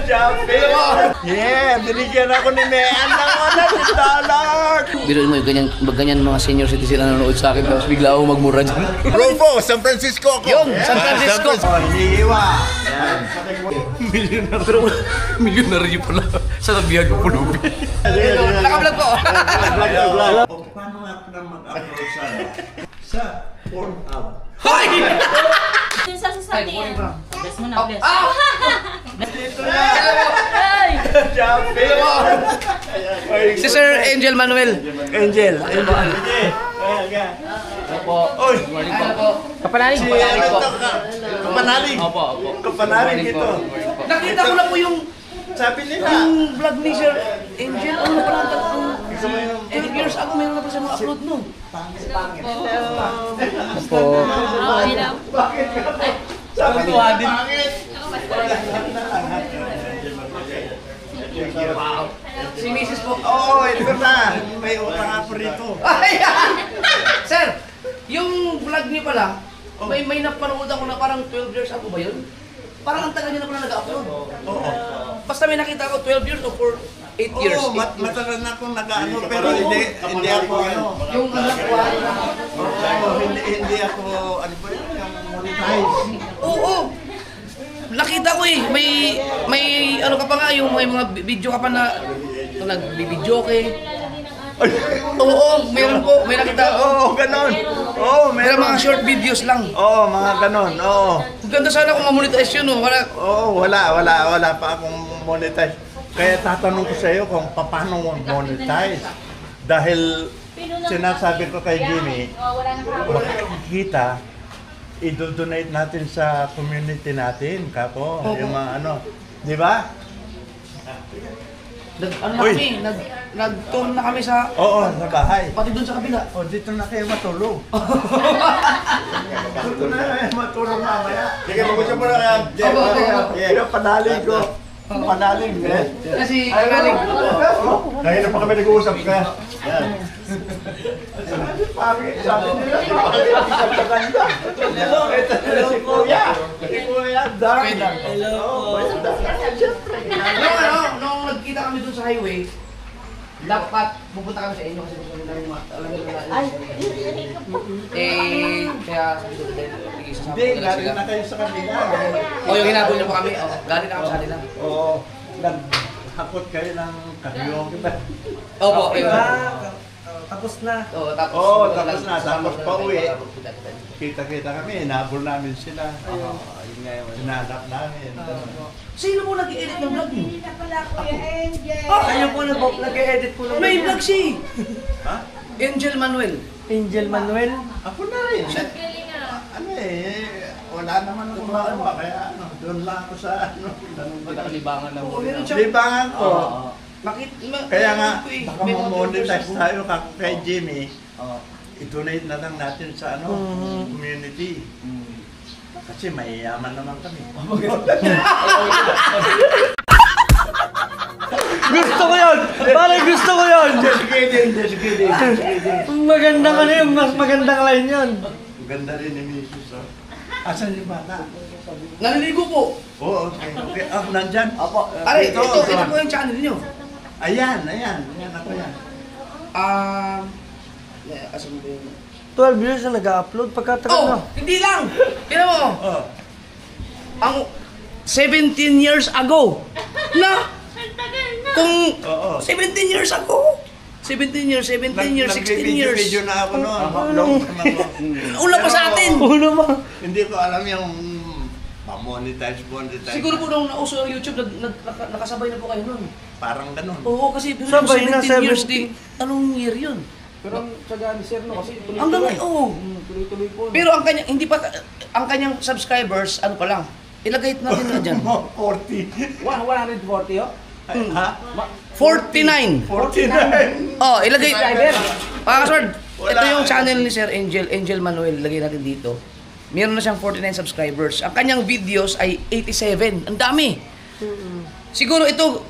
Yeah, binigyan ako ni Mean ng $100. Biro mo, ganyan mga senior citizen na nanonood sa akin, tapos bigla ako magmura dyan. Rufo, San Francisco ako. Yun, San Francisco. Hinihiwa. Milyonaryo pala. Sa nagbihan ko pulubi. Naka-vlog po. Paano nga ako na mag-upload sa Pornhub? Hoy! Sa sasakyan. Bless mo na, bless. Dito na. Si Sir Angel Manuel. Angel. Opo. Oy. Kapanalig. Kapanalig. Opo. Kapanalig ito. Nakita ko na po yung Sabi nila. vlog ni Sir Angel. Ano na pala ang 8 years ago meron na pa siya mga upload no. Opo. Okay lang. Sabi ko din. Si Mrs. po. Oo, ito na. May utang ako rito. Ayan! Sir, yung vlog niyo pala, may napanood ako na parang 12 years ago ba yun? Parang ang tagal niyo na pala nag-upload. Oo. Basta may nakita ko 12 years o 8 years. Oo, matagal na akong nag-ano, pero hindi ako ano. Yung anak ko Hindi ako, ano ba yun, yung monetize. Oo. Nakita ko eh, may ano ka pa nga, yung may mga video ka pa na nagbibideo kay. Oo, meron po, may nakita ako. Oo, ganon. Oo, Pero mga short videos lang. Oo, mga ganon, oo. Ganda sana kung ma-monetize yun, no? Oo, wala pa akong monetize. Kaya tatanong ko sa iyo kung paano monetize. Dahil sinasabi ko kay Jimmy, makikita, i-donate natin sa community natin, kako, yung mga ano, di ba? Nag-tour na kami sa... Oo, sa bahay. Pati doon sa kabila. O, dito na kayo matulog. Dito na kayo matulog mamaya. Sige, mag-usap mo na kaya. Panalig ko. Panalig, eh. Kasi, panalig. Kaya na pa kami nag-uusap kaya. Yan. Sabi nila, maganda. Hello, si Kuya. Si Kuya, Dark. Hello po. Nung nagkita kami doon sa highway, dapat pupunta kami sa inyo kasi gusto nila yung alam nila na kaya Hindi, galing na kayo sa kanila. O yung hinabol niyo po kami, galing na kami sa kanila. Oo, naghakot kayo ng karaoke ba? Opo, Tapos na. Oo, tapos na. Tapos pa uwi. Kita-kita kami, hinabol namin sila. Hinanap namin. Sino po nag-i-edit ng vlog niyo? Kayo po nag-edit po ng May vlog siya. Ha? Angel Manuel. Angel Manuel. Ako na rin. Ano wala naman akong maano ba, kaya doon lang ako sa Libangan lang. libangan ko. Kaya nga, eh. baka mamonetize tayo kay Jimmy. I-donate na lang natin sa community. Kasi mayayaman naman kami. Gusto ko yun! Parang gusto ko yun! Just kidding. Magandang ano yun, mas magandang line yun. Ganda rin ni Mrs. Asan yung bata? Naliligo po. Oo, okay. Nandyan? Opo. Aray, ito po yung channel niyo. Ayan, ako yan. Asan mo ba yun? 12 years na nag-upload, pagkatagal na. Hindi lang! Pina mo! Ang 17 years ago na kung 17 years ago 17 years, 16 years Video na ako noon. una pa sa atin Hindi ko alam yung monetize. siguro po nung nauso ang YouTube nakasabay na po kayo nun Parang ganun. oo kasi sabay na 17 years 70. din anong year yun? Pero ang tsagaan ni Sir no kasi Hanggang ngayon, oo. Tuloy-tuloy po. Pero ang kanyang, hindi pa, ang kanyang subscribers, ano pa lang, ilagay natin na dyan. 40. 140 oh? Ha? 49. 49. Oh, ilagay. Kasword, ito yung channel ni Sir Angel Manuel, ilagay natin dito. Meron na siyang 49 subscribers. Ang kanyang videos ay 87. Ang dami. Siguro ito,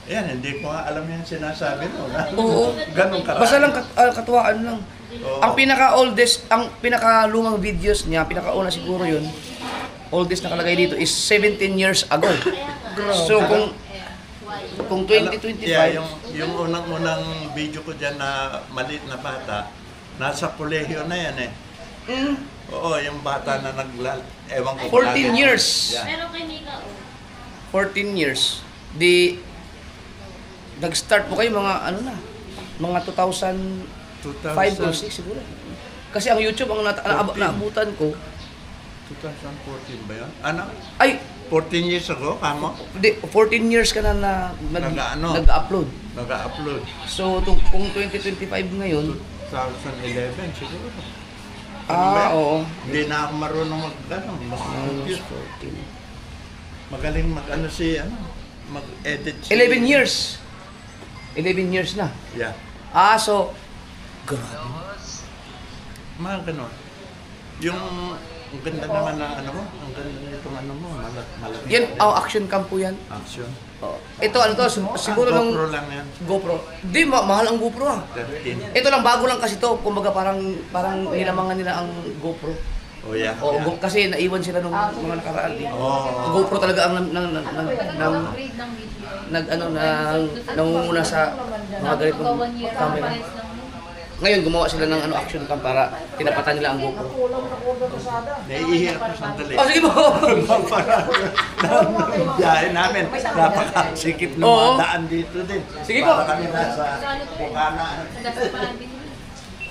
Yan, hindi ko nga alam yung sinasabi mo. oo. Ganun ka. Basta lang katuwaan lang. Oo. Ang pinaka-oldest, ang pinaka-lumang videos niya, pinaka-una siguro yun, oldest nakalagay dito is 17 years ago. So kung 2025, Yeah, yung unang-unang video ko dyan na maliit na bata, nasa kolehiyo na yan eh. mm, Oo, yung bata na ewan ko. 14 years. Yeah. Pero kay Nika, 14 years. Di nag-start po kayo mga ano na, mga 2005 or 6 siguro. Kasi ang YouTube ang naabutan ko 2014 ba yun? Ano? ay 14 years ago, kamo? di, 14 years ka na nag-upload. Nag-upload. So kung 2025 ngayon, 2011 siguro. oo. Hindi na ako marunong mas Minus compute. 14. Magaling mag-edit. 11 years. 11 years na. Yeah. So grabe. Mga ganon. Yung ang ganda naman na ano mo, ang ganda nitong ano mo, malaki. Yan, action cam po yan. Action. Oh. Ito ano to, siguro nung GoPro lang yan. GoPro. Di, mahal ang GoPro ah. 13. Ito lang, bago lang kasi to. Kumbaga parang nilamangan nila ang GoPro. Oh yeah. O, kasi naiwan sila nung mga nakaraan. Oh. GoPro talaga ang nangunguna sa mga ganitong camera. Ngayon, gumawa sila ng action cam para tinapatan nila ang GoPro. Naiihirap ko sandali. Oh, sige po! Biyahe namin, napakasikip ng Oo. mga daan dito din. Sige po. Para kami nasa Bukana.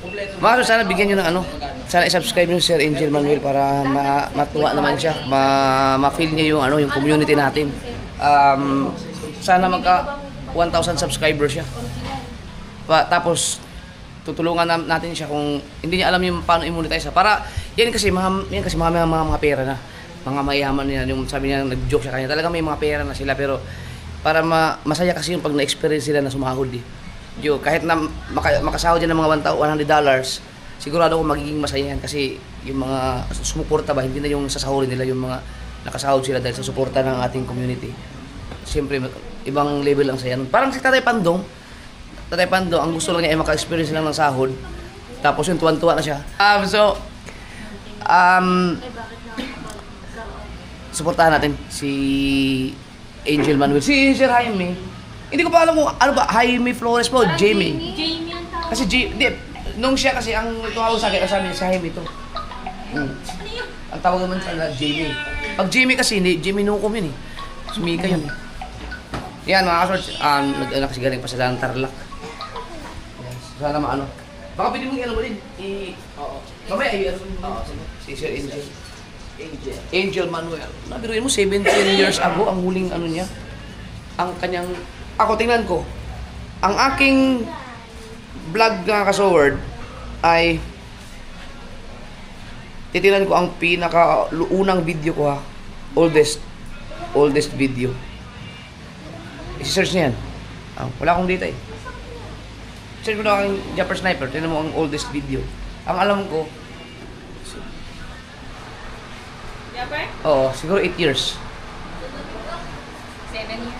Mga kasama, sana bigyan nyo ng sana i-subscribe nyo si Sir Angel Manuel para matuwa naman siya, ma-feel niya yung community natin. Sana magka 1,000 subscribers siya. Tapos, tutulungan natin siya kung hindi niya alam yung paano i-monetize. Para, yan kasi mga pera na. Mga mayaman niya, yung sabi niya, nag-joke siya kanya. Talaga may mga pera na sila, pero para masaya kasi yung pag na-experience sila na sumahod eh. Kahit na makasahod yan ng mga $100, sigurado ko magiging masaya yan kasi yung mga sumuporta ba, hindi na yung sasahurin nila, yung mga nakasahod sila dahil sa suporta ng ating community. Siyempre, ibang level ang saya nun. Parang si Tatay Pandong, ang gusto lang niya ay maka-experience lang ng sahod. Tapos yung tuwan-tuwa na siya. Suportahan natin si Angel Manuel. Si Sir Jaime. Hindi ko pa alam kung ano ba, Jaime Flores po, Jamie. Jamie ang tawag. Kasi nung siya kasi ang tumawag sa akin, sabi niya si Jaime ito. Ang tawag naman sa Jamie. Pag Jamie kasi, hindi, Jamie Nukom yun eh. Sumika yun. Yan mga kasorts, nag-anak kasi galing pa sa Dalang Tarlac. Sana maano. Baka pwede mong i-ano mo din. Mamaya si Sir Angel. Angel Manuel. Nabiruin mo, 17 years ago, ang huling ano niya. Ang kanyang, ako tingnan ko, ang aking vlog na kasoward ay titingnan ko ang pinaka-unang video ko ha. Oldest video. I-search niya yan. Wala akong data eh. Search mo na aking Jumper Sniper. Tignan mo ang oldest video. Ang alam ko, Jumper? oo, siguro 8 years. 7 years.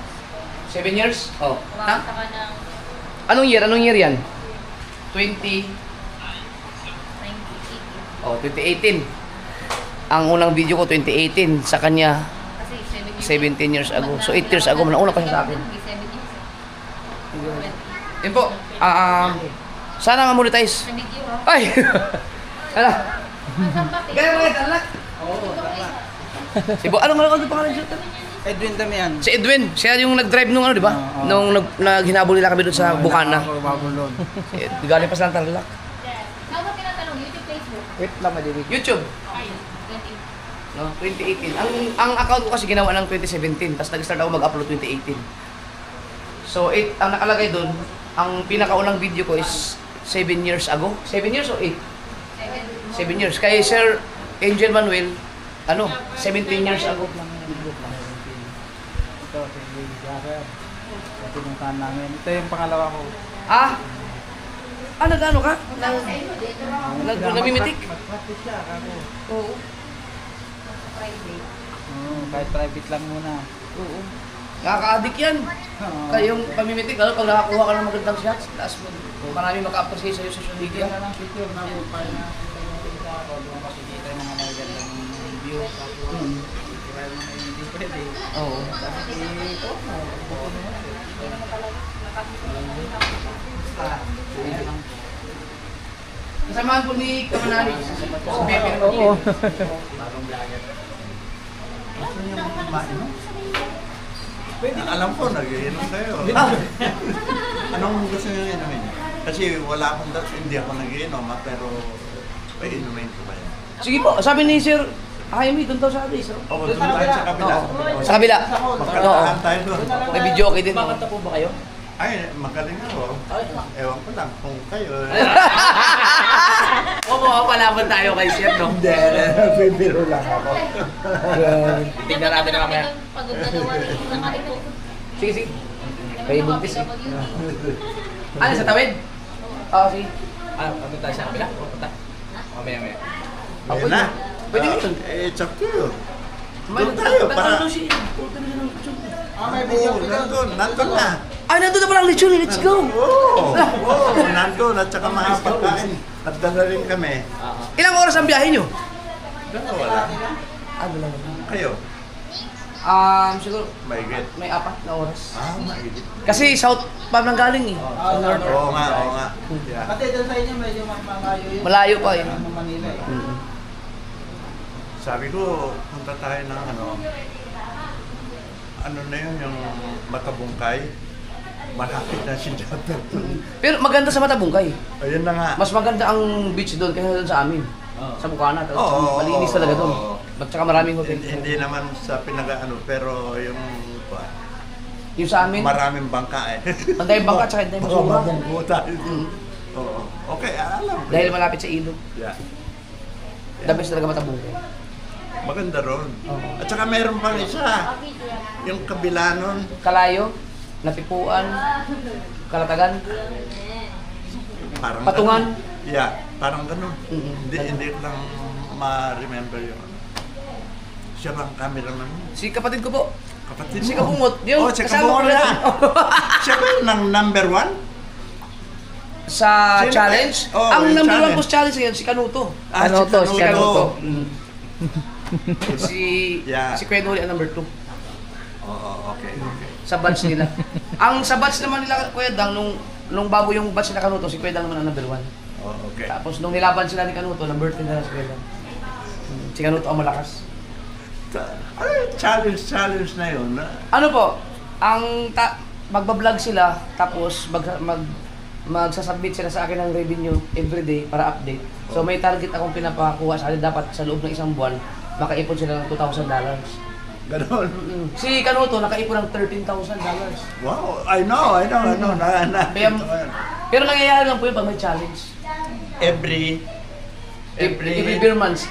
7 years? Oo. Kumakanta ka ng Anong year yan? 98. Oh, 2018. Ang unang video ko 2018 sa kanya Kasi 17 years ago. So 8 years ago, nauna pa siya sa akin. 7 years. Yun po. Sana ma-monetize. Sa video ha? Ay! Ala. Magsampati. Gaya mga talak. Sibo, ano pangalan siya? Edwin Damian. Si Edwin. Siya yung nag-drive nung di ba? Nung naghinabol nila kami doon sa Bukana. Babulon. Galing pa sa Tarlac. Saan mo tinatanong? YouTube, Facebook? Wait lang, madilig. YouTube. Ayun. 28. No, 2018. Ang account ko kasi ginawa ng 2017, tapos nag-start ako mag-upload 2018. So, ang nakalagay doon, ang pinakaunang video ko is 7 years ago. 7 years o 8? 7 years. Kay Sir Angel Manuel, 17 years ago. Ito, si Lady Jagger. Pinuntahan namin. Ito yung pangalawa ko. Nag-ano ka? Namimitik? Mag-practice siya, kako. Oo. Kahit private lang muna. Oo. Nakaka-addict yan. Kayong pamimitik, pag nakakuha ka ng magandang shots, taas mo. Marami maka-appreciate sa'yo sa social media. Kaya lang picture na mo pa na kasi dito yung mga magandang view. video. Tapos, kaya naman hindi pwede. Oo. Tapos, ito, buko naman. Kasamahan po ni Kamanali. Sa Pepe. Oo. Alam ko, nag-iinom kayo. Anong gusto nyo inumin? Kasi wala akong hindi ako nag-iinom, pero may inumin ko ba yan? Sige po, sabi ni Sir Jaime, doon daw sabi. So. Oo, doon tayo sa kabila. Oo. Sa kabila. Magkatahan tayo doon. May video okay din. Bakanta po ba kayo? Ay, magaling ako. Ewan ko lang kung kayo. Oo, palaban tayo kay Sir, no? Hindi, bibiro lang ako. Tingnan natin na mamaya. Pagod na daw ang nakalipo. Sige, sige. Kayo buntis eh. Ano, sa tawid? Oo, sige. Ano tayo sa kabila? Punta. Mamaya. Ayun na. Pwede nito. It's up to you. Doon tayo, para... Nandun na. Ay, nandun na palang lechon. Let's go. Oo, nandun at saka makapagkain. At dala rin kami. Ilang oras ang biyahe nyo? Wala. Wala. Kayo, Siguro maigit. may 4 na oras. Maigit. Kasi South pa nang galing eh. Sa North. Oo nga. Yeah. Pati doon sa inyo, medyo malayo yun. Malayo pa yun. Ng Manila eh. Sabi ko, punta tayo ng ano na yun, yung Matabungkay. Malapit na si Japper. Pero maganda sa Matabungkay. Ayun na nga. Mas maganda ang beach doon kaysa doon sa amin. Sa Bukana. Malinis talaga doon. At saka maraming hotel. Hindi naman sa pinag-ano, pero yung Yung sa amin, maraming bangka eh. panday bangka at saka hindi masura. Mabunggo tayo. Oo. Okay, alam ko. Dahil malapit sa ilog. Yeah. The best talaga Matabungkay. Maganda ron. At saka meron pang isa. Yung kabila nun. Kalayo, Napipuan, Kalatagan, Parang Patungan. ganun. Yeah, parang ganun. Hindi ko lang ma-remember yun. Siya bang cameraman mo? Si kapatid ko po. Kapatid Si mo? Kabungot. Yung si kasama ko Kabungot na. na. Siya ba yung number 1? Sa Sino? challenge? Oo, Ang yung number 1 challenge. po sa challenge ngayon, si Kanuto. Si Kanuto. Yeah. Si Kuya Noli ang number 2. Oo, okay. Sa batch nila. Ang sa batch naman nila Kuya Dang, nung bago yung batch nila Kanuto, si Kuya Dang naman ang number 1. Oh, okay. Tapos nung nilaban sila ni Kanuto, number 10 na si Kuya Dang. Si Kanuto ang malakas. Ano yung challenge na yun? Ano po, magbablog sila, tapos magsasubmit sila sa akin ng revenue everyday para update. So may target akong pinapakuha sa kanila, dapat sa loob ng isang buwan, makaipon sila ng $2,000. Ganon. Si Kanuto, nakaipon ng $13,000. Wow, I know. Pero nangyayari lang po yun pag may challenge. Every Every month,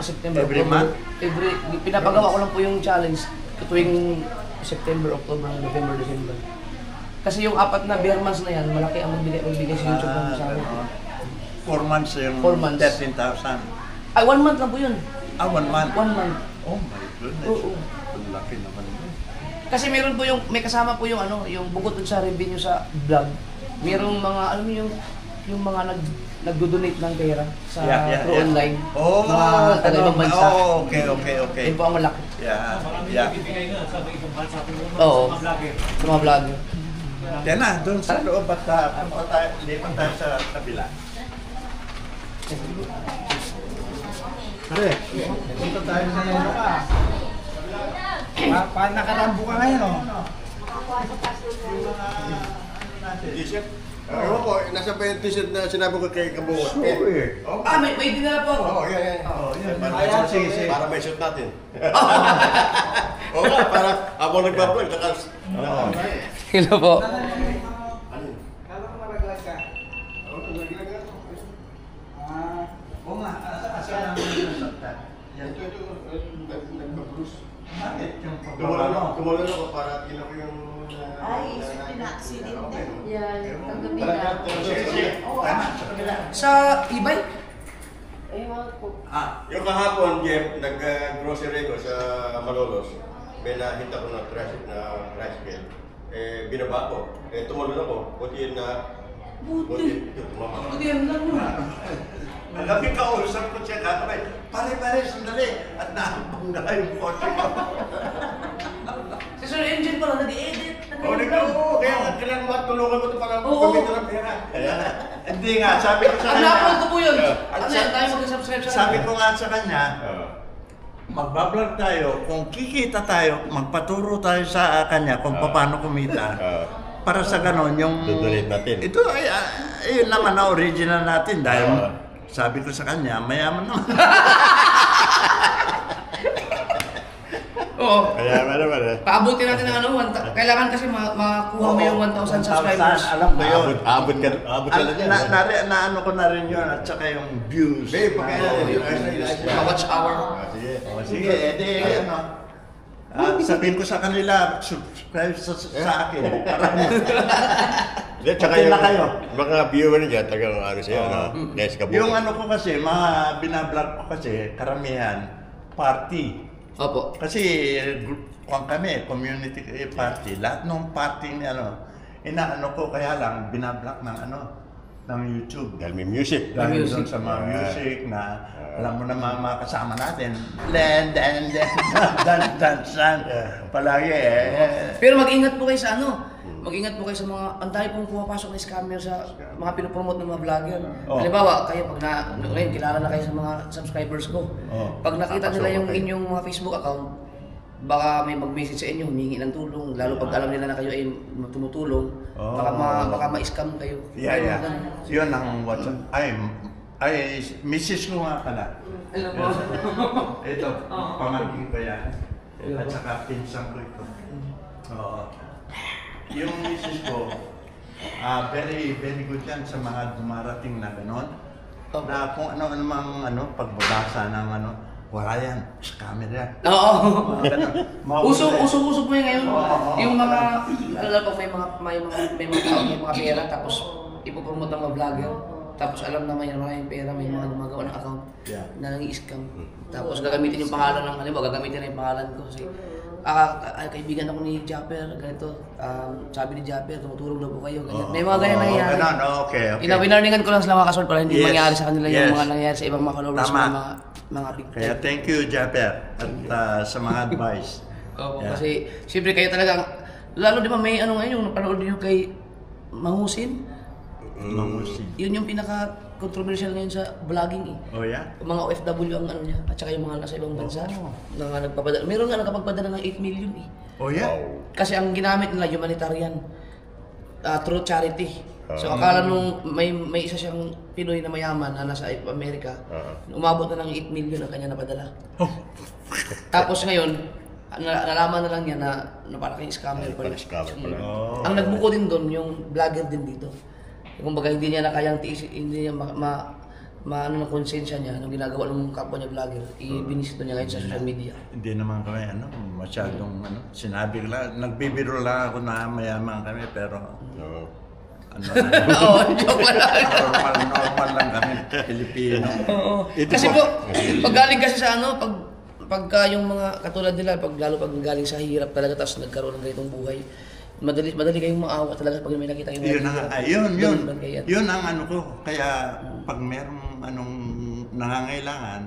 September, every October. month? Pinapagawa ko lang po yung challenge tuwing September, October, November, December. Kasi yung 4 na bear months na yan, malaki ang magbigay sa YouTube ng sa akin. 4 months yung 4 months. 13,000. Ay, 1 month lang po yun. 1 month? 1 month. Oh my goodness. Oo. Ang laki naman yun. Kasi meron po may kasama po yung yung bukod dun sa revenue sa vlog. Merong mga, alam mo yung mga nagdo-donate ng pera sa through online. Oh, mga taga-ibang bansa. Oh, okay. Yun po ang malaki. Yeah. Oo. Sa mga vlogger. Kaya na, doon sa loob at lipat tayo sa kabila. Pare, Punta tayo sa yelo ka. Nakarambo ka ngayon oh. T-shirt? Ewan ko, nasa pa yung t-shirt na sinabi ko kay Kabungot. May dinala po ako. Oo, yan. Ayan, sige. Para may suit natin. Oo nga, para habang nagbablog, Hello po. Kala ko malaglag ka. Oo nga, asa naman yung nasaktan? Yan. Nagpa-bruise. Bakit yung pagbaba? Tumulan ako para tina ko yung... Ay, isip na-accidente. Yan, kagabi Sige. Tama, sa kabila. Sa e-bike? Ewan ko. Yung kahapon, Jeff, nag-grocery ko sa Malolos. May nakita ko na rice mill. Binaba ko. Tumalon ako. Buti yun na Buti. Ito, tumama. Buti yan lang mo. Magabi kausap ko siya kakabay, pare, sandali, at naabangga yung kotse ko. Si Sir Angel pala, nag-edit. Kaya nga, kailangan matulungan mo ito para Oo. gamitin ng pera. Hindi nga, sabi ko sa Ang kanya. upload ko po yun. At Ano yan, tayo mag-subscribe sa Sabi ko nga sa kanya, Oo. magbablog tayo, kung kikita tayo, magpaturo tayo sa kanya kung paano kumita. Para sa ganon, yung... Dudonate natin. Ito ay, yun naman na original natin dahil sabi ko sa kanya, mayaman naman. Oo. Kaya naman eh. Paabutin natin ng ano, kailangan kasi makuha mo yung 1,000 subscribers. Alam ko yun. Abot ka na dyan. Ano ko na rin yun at saka yung views. Babe, pagkailan yun. Mga watch hour. Sige. Sige, edi ano. Sabihin ko sa kanila, subscribe sa akin. Hindi, tsaka Okay yung na kayo. mga viewer niya, tagang ano siya, ano, guys, kabuka. Yung ano ko kasi, mga binablog ko kasi, karamihan, party. Opo. Kasi, kami, community party. Lahat ng party, inaano ko, kaya lang, binablog ng ng YouTube. Dahil may music. Dahil Music. doon sa mga music na alam mo na mga kasama natin. Dan. Palagi Pero mag-ingat po kayo sa ano. Mag-ingat po kayo sa mga, ang dami pong pumapasok na scammer sa mga pinopromote ng mga vlogger. Oh. Halimbawa, kayo pag ngayon, kilala na kayo sa mga subscribers ko. Oh. Pag nakita nila yung Okay. inyong mga Facebook account, baka may mag-message sa inyo, humingi ng tulong, lalo pag alam nila na kayo ay tumutulong, Oh. baka ma-scam kayo. Yeah. Ganun. Yun ang WhatsApp. Ay, misis ko nga pala. Alam mo? Ito, pamangkin ko yan. At saka pinsan ko ito. Oo. Yung misis ko, very good yan sa mga dumarating na gano'n. Na kung ano mang pagbabasa ng wala yan, scammer yan. Oo. Mga ganun. Uso po yun ngayon. Oo. Yung mga, alam pag may mga tao, may mga pera, tapos ipopromote ng mga vlogger. Tapos alam na may maraming pera, may mga gumagawa ng account na nang-i-scam. Tapos gagamitin yung pangalan ng gagamitin na yung pangalan ko. Kasi, kaibigan ako ni Japper, ganito. Sabi ni Japper, tumutulong daw po kayo. Ganyan. May mga ganyan nangyayari. Ganun, okay. Winarningan ko lang sila mga kasol para hindi Yes. mangyari sa kanila yung Yes. mga nangyayari sa ibang mga followers Tama. ng mga big Kaya thank you, Japper, at sa mga advice. Opo, Yeah. kasi siyempre kayo talagang, lalo di ba may ngayon, yung napanood niyo kay Mangusin, Mangusin. yun yung pinaka-controversial ngayon sa vlogging eh. Oh, yeah? Yung mga OFW ang ano niya, at saka yung mga nasa ibang bansa, na nga nagpapadala. Meron nga nakapagpadala ng 8 million eh. Oh, yeah? Kasi ang ginamit nila, humanitarian, through charity. So akala nung may isa siyang Pinoy na mayaman na nasa Amerika, umabot na ng 8 million ang kanya napadala. Tapos ngayon, nalaman na lang niya na parang kayong scammer pala. Scammer pala. Oh. Ang nagbuko din doon, yung vlogger din dito. Kumbaga hindi niya na kayang hindi niya ano ng konsensya niya nung ginagawa ng kapwa niya vlogger. Ibinisito niya ngayon sa social media. Hindi naman kami, masyadong, sinabi ko lang, nagbibiro lang ako na mayaman kami, pero, Oo, joke lang. normal lang kami, Pilipino. Oo. Kasi po, pag galing kasi sa pagka yung mga katulad nila, lalo pag galing sa hirap talaga, tapos nagkaroon ng ganitong buhay, madali kayong maawa talaga pag may nakita kayong Yun mahirap. yun. Ganun kaya. Yun ang ko. Kaya pag merong nangangailangan,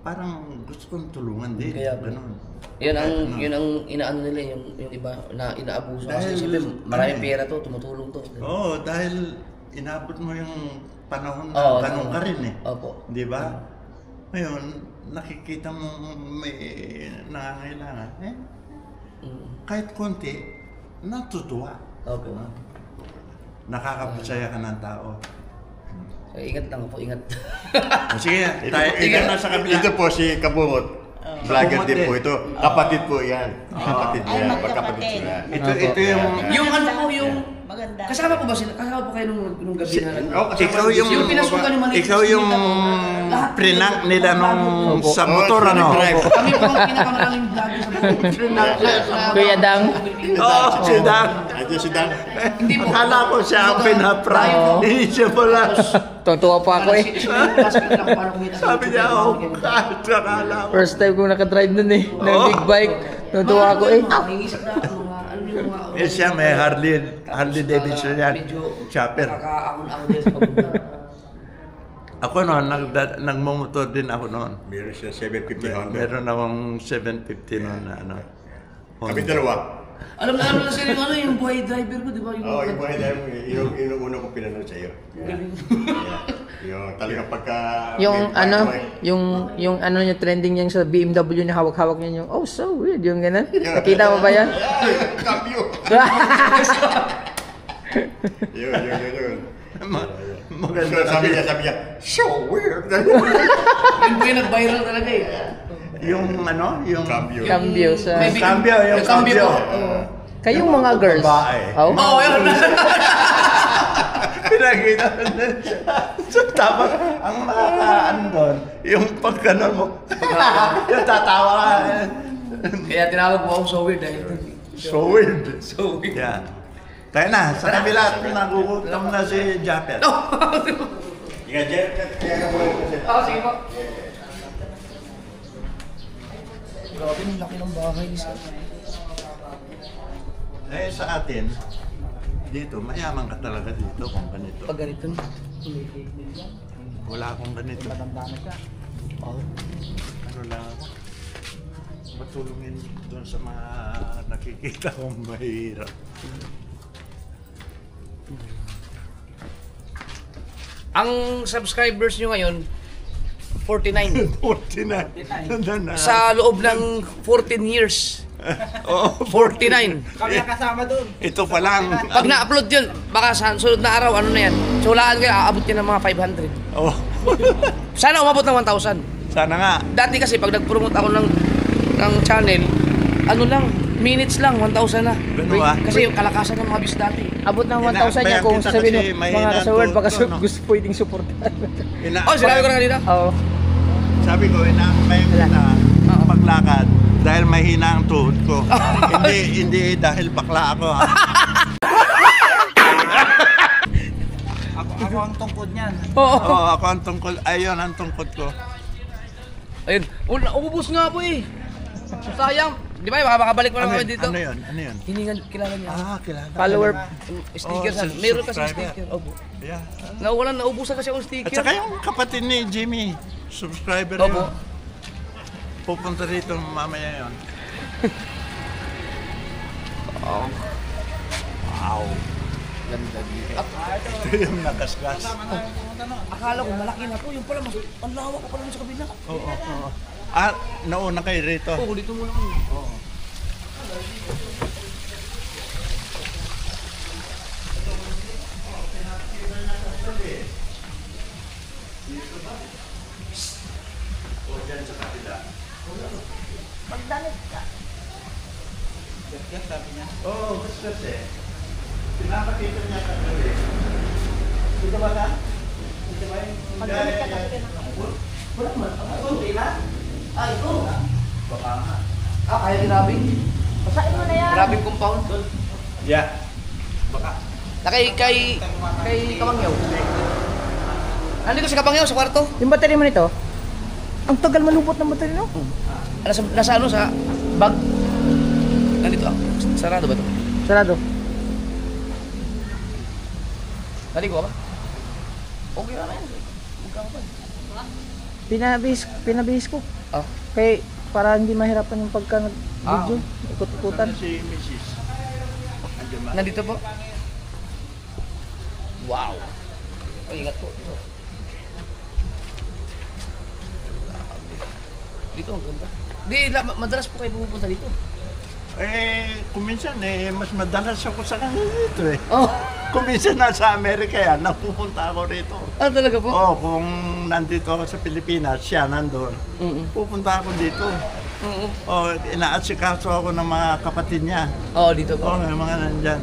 parang gusto kong tulungan din. Kaya Ganun. Yun ang inaano nila yung iba na inaabuso kasi Dahil, siyempre maraming pera to, tumutulong to. Oo, dahil inabot mo yung panahon na Oo, ganun ka rin eh. Opo. Di ba? Ngayon, nakikita mo may nangangailangan. Kahit konti, natutuwa. Opo. Nakakapasaya ka ng tao. So, ingat lang po, ingat. Sige, tayo na sa kabila. Ito po si Kabungot. Vlogger din po ito. Kapatid po yan. Kapatid Ay, niya. magkapatid. Magkapatid sila. Ito yung... Yung ano po, yung Maganda. kasama po ba sila? Kasama po kayo nung gabi na Ikaw yung... Yung pinasukan yung maliit. Ikaw yung Lahat- prinang nila nung sa motor, Oo, ano? drive. Kami po ang pinakamaraming vlogger sa buhay. Kuya Dang. Oo, si Dang. Andiyan si Dan. Hindi po. Akala ko siya ang pinaprank. Inisip mo lang. Tutuwa pa ako eh. Sabi niya, kahit akala ko. First time ko nakadrive nun eh. Ng big bike. Tutuwa ako eh. Nangingisip na mga ano Eh siya may Harley Davidson yan. Chopper. Nakakaangon-angon din sa pagpunta. Ako noon, nagmumotor din ako noon. Meron siya 750 Honda. Meron akong 750 noon na ano. Kami dalawa. Alam na sir yung yung buhay driver ko, di ba? Oo, yung buhay dahil yung una ko pinanood sa iyo. Yung talagang pagka... Yung ano, yung ano niya trending niya sa BMW niya hawak-hawak niya yung oh so weird yung ganun. Nakita mo ba yan? Cambio! Yun. Maganda. Sabi niya, so weird! Yun po yung nag-viral talaga eh. Yung ano, yung... Cambio. Cambio sa... May Cambio, yung cambio cambio. po. Kayong mga girls. Babae. Oh? Oo, yun. Pinakita ko na siya. So, tapos, ang nakakaano doon, yung pagkanon mo, yung tatawa ka. Kaya tinawag mo ako so weird dahil So weird. so weird. Yeah. Tayo na, sa kabila, nagugutom na si Japper. Kaya ka muna kasi. Oo, sige po. Grabe, ang laki ng bahay ni sir. Eh, sa atin, dito, mayaman ka talaga dito kung ganito. Pag ganito na. Wala akong ganito. Matanda na siya. Oo. Ano lang ako, matulungin doon sa mga nakikita kong mahirap. Ang subscribers nyo ngayon, 49. 49. Sa loob ng 14 years. Oo, 49. Kami ang kasama dun. ito pa lang. Pag na-upload yun, baka sa sunod na araw, ano na yan? So, hulaan kayo, aabot yan ng mga 500. Oh. Sana umabot ng 1,000. Sana nga. Dati kasi, pag nag-promote ako ng channel, ano lang, minutes lang, 1,000 na. Ganun ba? Kasi yung kalakasan ng mga bis dati. Abot ng 1,000 niya kung Kita sasabihin kasi mo, mahina mga kasaward, baka to, no? gusto pwedeng supportan. Oh, sinabi ko na kanina. Oo. Sabi ko, inaakbay ko na paglakad dahil mahina ang tuhod ko. hindi dahil bakla ako. Ha? Ako ang tungkod niyan. Oo, ako ang tungkol. Ayun ang tungkod ko. Ayun, ububos nga po eh. Sayang. Di ba, makabalik mo na kami dito. Ano yun? Ano yun? Hiningan, kilala niya. Kilala. Follower. Sticker Oh, meron kasi subscriber. sticker. Opo. Yeah. Naubusan kasi akong At sticker. saka yung kapatid ni Jimmy, subscriber Opo. yun. Pupunta rito mamaya yun. Wow. Ganda dito. Ito yung nakasgas. Akala ko malaki na po. Yung pala, ang lawak ko pala sa kabila. Oo. Nauna kayo rito. Oo, dito muna kami. Oo, kasi pinapakita niya kagabi. Dito ba ka? Dito ba yung... Magdamit ka kasi ka na. Wala man. Ito, di ba? Ito. Baka nga. Kaya grabing. Pasain mo na yan. Grabing compound. Yeah. Baka. Na kay Kamangyaw. Nandito si Kamangyaw sa kwarto. Yung battery mo nito, ang tagal malupot ng battery no? Nasa ano, sa bag. Nandito ah. Sarado ba ito? Sarado. Naligo ka ba? Okay na yan. Magkano pa? Pinabihis ko. Ah. Kaya para hindi mahirapan yung pagka nag-video. Ikot-ikutan. Si Mrs. Andiyan ba? Nandito po. Wow. Ay, ingat po. Dito ang ganda. Di, madalas po kayo pupunta dito. Kung minsan mas madalas ako sa kanila dito eh. Oh. Kung minsan nasa Amerika yan, napupunta ako rito. Ah, talaga po? Oo, kung nandito ako sa Pilipinas, siya nandun. Pupunta ako dito. Oo, inaasikaso ako ng mga kapatid niya. Oo, dito po. Oo, may mga nandyan.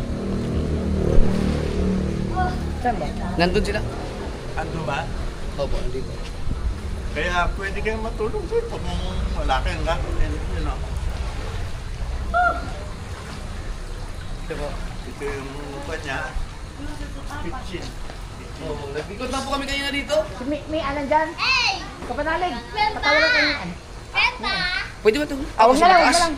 Saan ba? Nandun sila? Ando ba? Opo, dito. Kaya pwede kayong matulog dito kung wala kayong gagawin. You know. Dito po. Ito yung upa niya. Kitchen. Oo, nag-ikot na po kami kanina dito. May anan dyan? Hey! Kapanalig! Patawalan ka niyan. Pwede ba ito? Huwag na lang, huwag na lang.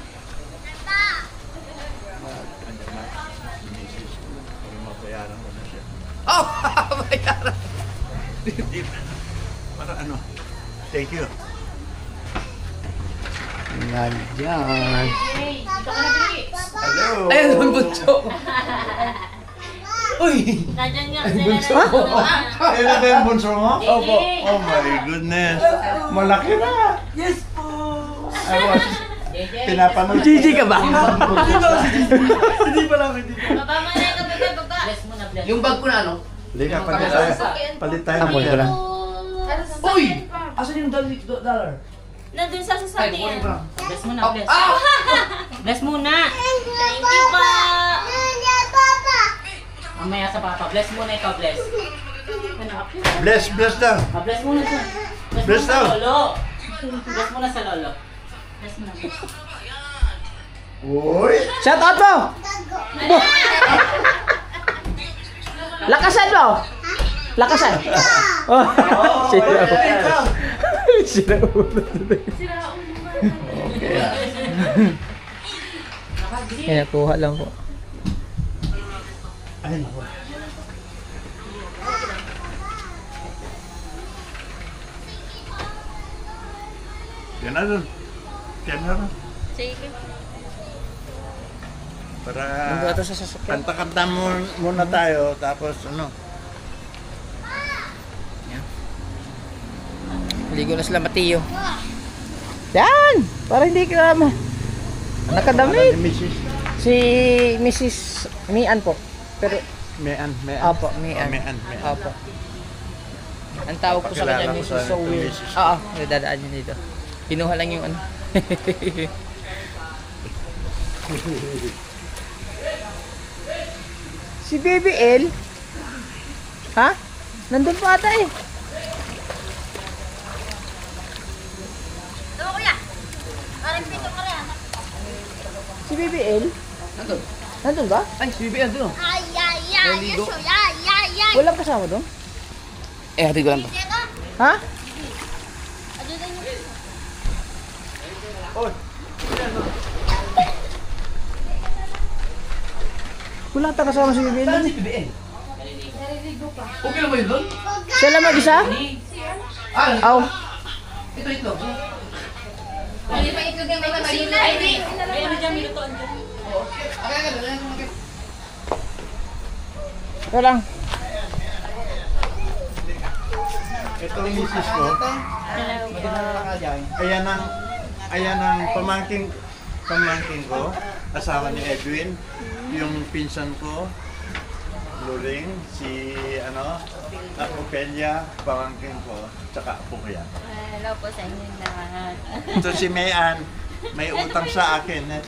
Thank you. Nandyan. Hey, dito ka na, Bili. Hello. Ayun, ang bunso. Uy! Nandiyan nga. bunso. Ayun na ba yung bunso mo? Opo. Oh my goodness. Malaki na. Yes po! I was pinapanood. Gigi ka ba? Hindi pa lang, hindi pa. Baba mo na yung kapatid, baba. Bless mo na, bless. Yung bag ko na, ano? Lika, palit tayo. Palit tayo ng Apoy ko pera. lang. Uy! Asan yung dollar? Nandun sa Ay, sasakyan. kunin ko lang. Bless mo na, Ah! bless. Ah! Bless muna. Thank you pa. Mamaya sa papa. Bless muna ikaw, bless. Bless daw. Bless muna siya. Bless muna sa daw. lolo. Bless muna sa lolo. Bless muna. Uy. Shout out mo! Lakasan mo! Lakasan! Oh, sira ulo. Sira ulo. Okay. Kaya kuha lang po. Ay, naku. Yan na dun. Yan na dun. Sige. Para Nandun ito sa sasakyan. kanta-kanta muna tayo, tapos ano. Ligo na sila Mateo. Yan! Para hindi ka nakadamit. Ni Mrs. Si Mrs. Mian po. Pero, Mean. opo, Mian. Mean. Opo. Ang tawag ko sa kanya, Pakilala ko Mrs. sa So weird. Mrs. Oo, nadadaan niyo dito. Kinuha lang yung ano. Si Baby L. Ha? Nandun pa ata eh. Tama kuya. Parang pito ka rin. Si Baby L. Nandun. Nandun ba? Ay, si Bibi, nandun. Ay, ay, ay. Naligo. Ay, ay, ay. Walang kasama doon? Eh, hatid ko lang to. Ha? Wala ata kasama si Baby L. Saan si BBN? Okay na ba yun doon? Siya lang mag-isa? Ah, Aw. ito. Hindi pa ito din may kasina. Ay, di. May ano dyan, minutoan dyan. Ito lang. Ito ang misis ko. Ayan ang pamangking ko, asawa ni Edwin, yung pinsan ko, Luring, si Apo Pelia, pamangkin ko, tsaka apo ko yan. Hello po sa inyo lahat. Ito si Mayan, may utang sa akin.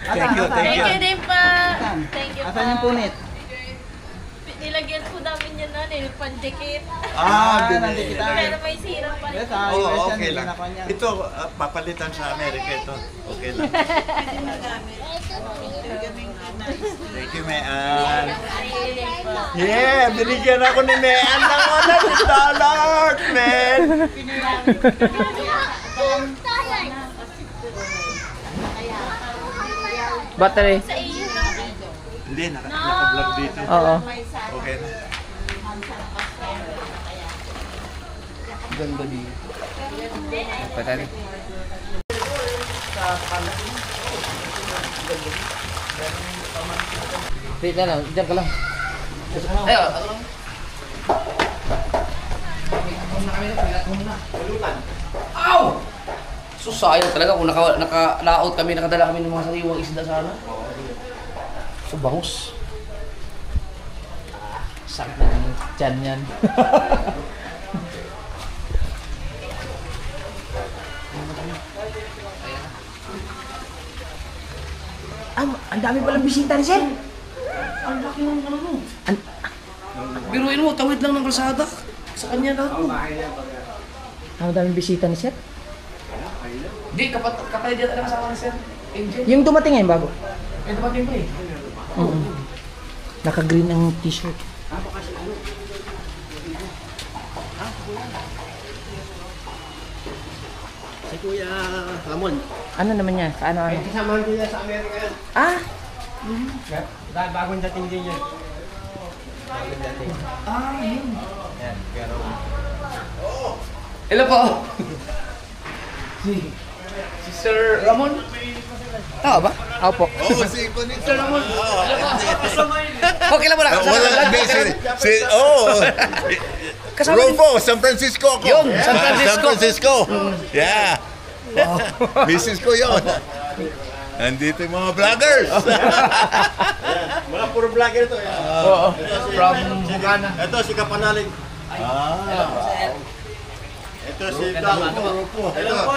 Thank you. Thank you din pa. Thank you pa. Asan yung punit? Nilagyan po namin yan na, pandikit. nandikit tayo. Pero may sira pa rin. Oo, okay lang. Ito, papalitan sa Amerika ito. Okay lang. Thank you, Mayan. Yeah, binigyan ako ni Mayan ng $100, man. Battery. Sa iyo. Hindi, naka-vlog dito. Oo. Okay na. Ganda di. Patari. Wait na lang, diyan ka lang. Ay, ako lang. Ow! So sayang talaga kung naka-layout kami, nakadala kami ng mga sariwang isda sana. So bangus. Sakit na yung tiyan yan. Ang dami palang bisita ni Sir. Ang laki ng ano mo. Biruin mo, tawid lang ng kalsada. Sa kanya lahat mo. Ang daming bisita ni Sir. Hindi, kapatid yata na kasama ni Sir Angel. Yung dumating ngayon bago. Eh, dumating pa eh. Naka-green ang t-shirt. Si Kuya Ramon. Ano naman yan? Ano? Kasamahan ko niya sa Amerika yan. Ah! Dahil bagong dating din yan. Hello po. Si Sir Ramon? Tama ba? Opo. Oo, si Bonito. Sir Ramon. Okay lang wala. Kasama din. Rufo, San Francisco ako. Yun, San Francisco. San Francisco. Yeah. Misis ko yun. Nandito yung mga vloggers. Mga puro vlogger ito. Oo. From Bukana. Ito si Kapanalig. Ito si Rufo. Hello po.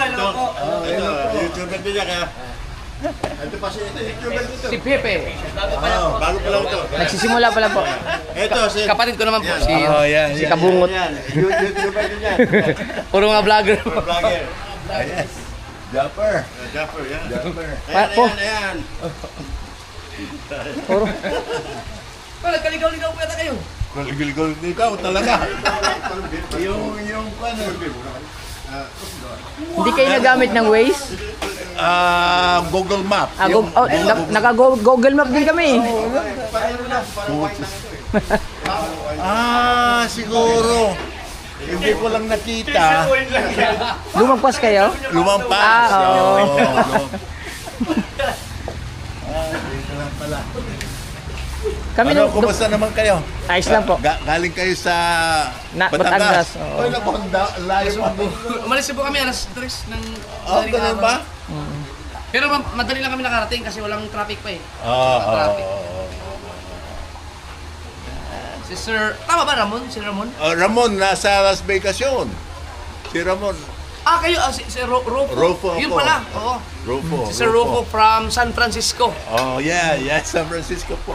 Ito, YouTuber din niya kaya. Ito pa si YouTuber dito. Si Pepe. Bago pa lang ito. Nagsisimula pa lang po. Ito si... Kapatid ko naman po. Si, Si Kabungot. Yan, YouTuber din yan. puro mga vlogger. Puro vlogger. Yes. Japper. Japper, yan. Po. Ayan. Puro. Wala, kaligaw-ligaw po yata kayo. Guligol ikaw talaga. yung ano. Hindi kayo nagamit ng Waze? Google Map. Naka-Google Map din kami. Siguro. Hindi ko lang nakita. Lumagpas kayo? Lumampas. Oo. Dito lang pala. Kami Ano, kumusta naman kayo? Ayos lang po. Galing kayo sa Batangas, oo. Oy, naku, layo pa po. Umalis po kami alas 3 ng Ganun ba? Pero madali lang kami nakarating kasi walang traffic pa eh. Oo. Si Sir, tama ba Ramon? Si Ramon? Ramon, nasa Las Vegas yun. Si Ramon. Kayo, si Rufo. Rufo Yun ako. pala, oo. Rufo. Si Sir Rufo from San Francisco. Oh, yeah, San Francisco po.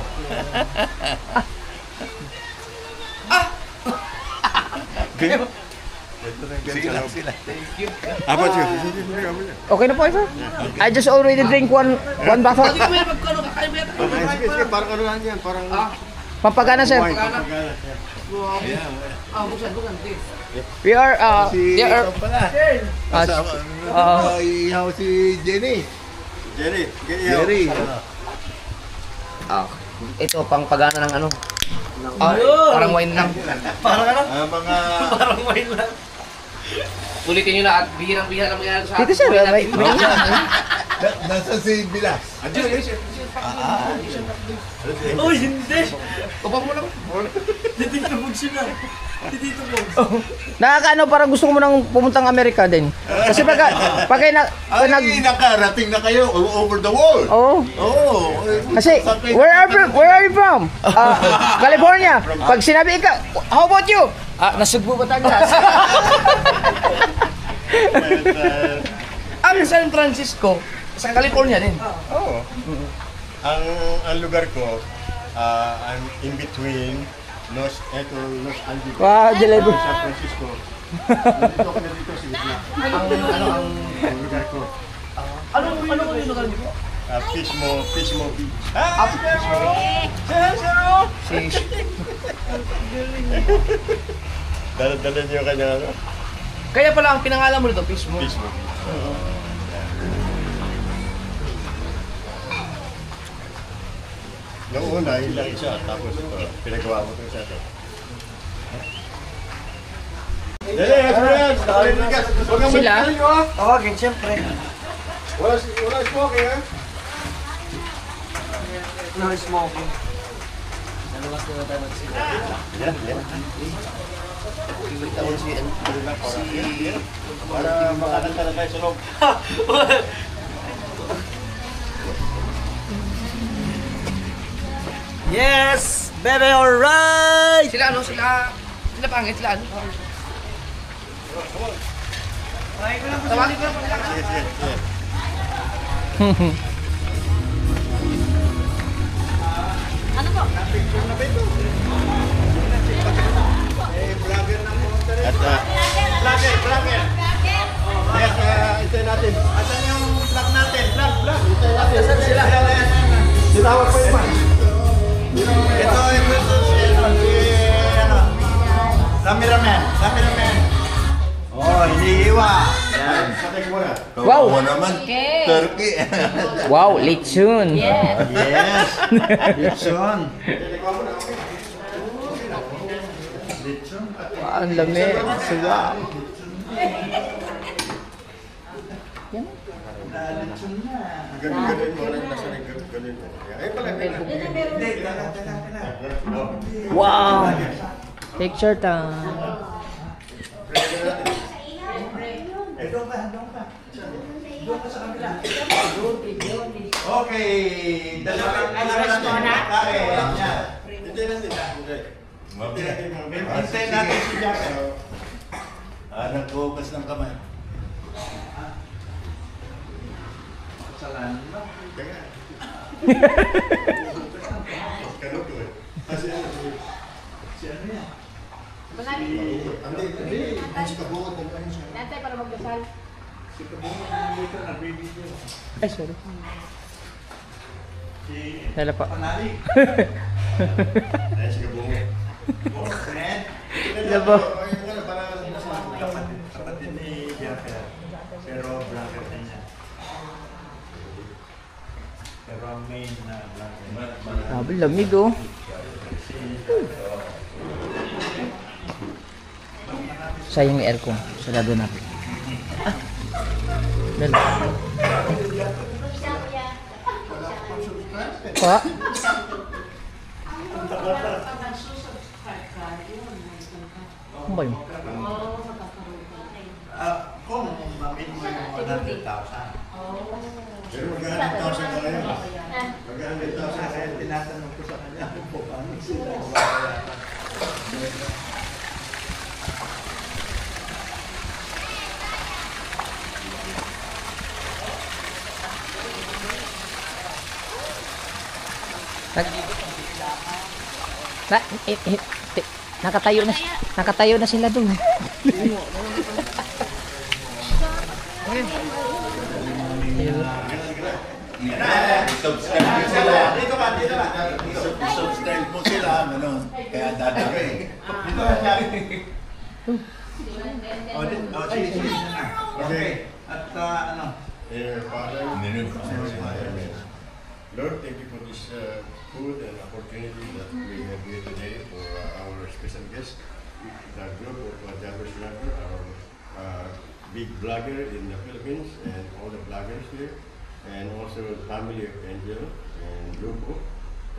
Sila. How about you? Okay na po, sir? I just already drink one bottle. Hindi kami magkano, kakain mo yata. Sige, parang ano lang yan, parang... Pampagana, sir. Buksan. We are, Si there are, pala. Ihaw si Jenny. Jerry. Jerry. Ito, pang pagana ng ano. Parang wine lang. Mga... Ulitin nyo na at bihirang-bihira lang mangyari sa dito, sir. May Nasa si Bilas. Upang mo lang. nakakaano, parang gusto ko mo nang pumuntang Amerika din. Kasi pag Nakarating na kayo all over the world. oh, kasi where are you from? California. Pag sinabi ikaw, how about you? Nasugbo Batangas. Ang San Francisco, sa California din. Oo. Ang lugar ko, I'm in between Los Angeles. Wow, jalebi. San Francisco. Dito ako na dito sa gitna. Ang lugar ko. Ano yung lugar niyo? Pismo Beach. Dala niyo kanya ano? Kaya pala ang pinangalan mo nito, Pismo. Pismo. Noong una, yun lang isa. Tapos ito, pinagawa mo ito sa ito. Sila? Tawagin, siyempre. Wala smoking ha? No smoking. Para makakanta na tayo sa loob. Yes! Baby, alright! Sila pangit, sila ano? Tawagin ko lang pala. Sige, sige, sige. Ano po? At, vlogger. Yes, hintayin natin. Asan yung vlog natin? Vlog. Hintayin natin. Asan sila? Sinawag pa iba. Ito, cameraman. Oh, hinihiwa. Yan. Patay ko muna. Wow. Oo naman. Turkey. Wow, lechon. Yes. Yes. Lechon. Ang lamig. Suga. Ganun mo lang nasa ganun mo. Ay pala. Wow! Picture time. Okay, dalawang kain. Hintayin natin. Hintayin natin si Jack. Nagbukas ng kamay. Kasalanan mo. Kaya. Ganun ko eh. Kasi ano Si ano yan? Hindi. Ang sikabukot ng kanin siya. Nantay para magdasal. Si Kabungan dito na video. Ay, sorry. Si Dala pa. Panali. Ay, sikabukot. Fred. Labo. Kapatid ni Jaffer. Pero vlogger na niya. Pero ang main na vlogger. Sabi, lamig oh. Sayang yung aircon. Sarado natin. Dala. Pa? Ano ba yun? Kung mamit mo yung 100,000. Pero mag-100,000 ka ngayon. Mag-100,000 Kaya tinatanong ko sa kanya kung paano sila. Na, nakatayo na sila dun. Subscribe mo sila. Dito ba? Subscribe mo sila. Ganun. Kaya dadami. Dito ba siya? Sige. Okay. At ano? Father, Lord, thank you for this food and opportunity that we have here today for our special guest, the group of Jabbers Vlogger, our big blogger in the Philippines, and all the bloggers here, and also the family of Angel and Lupo.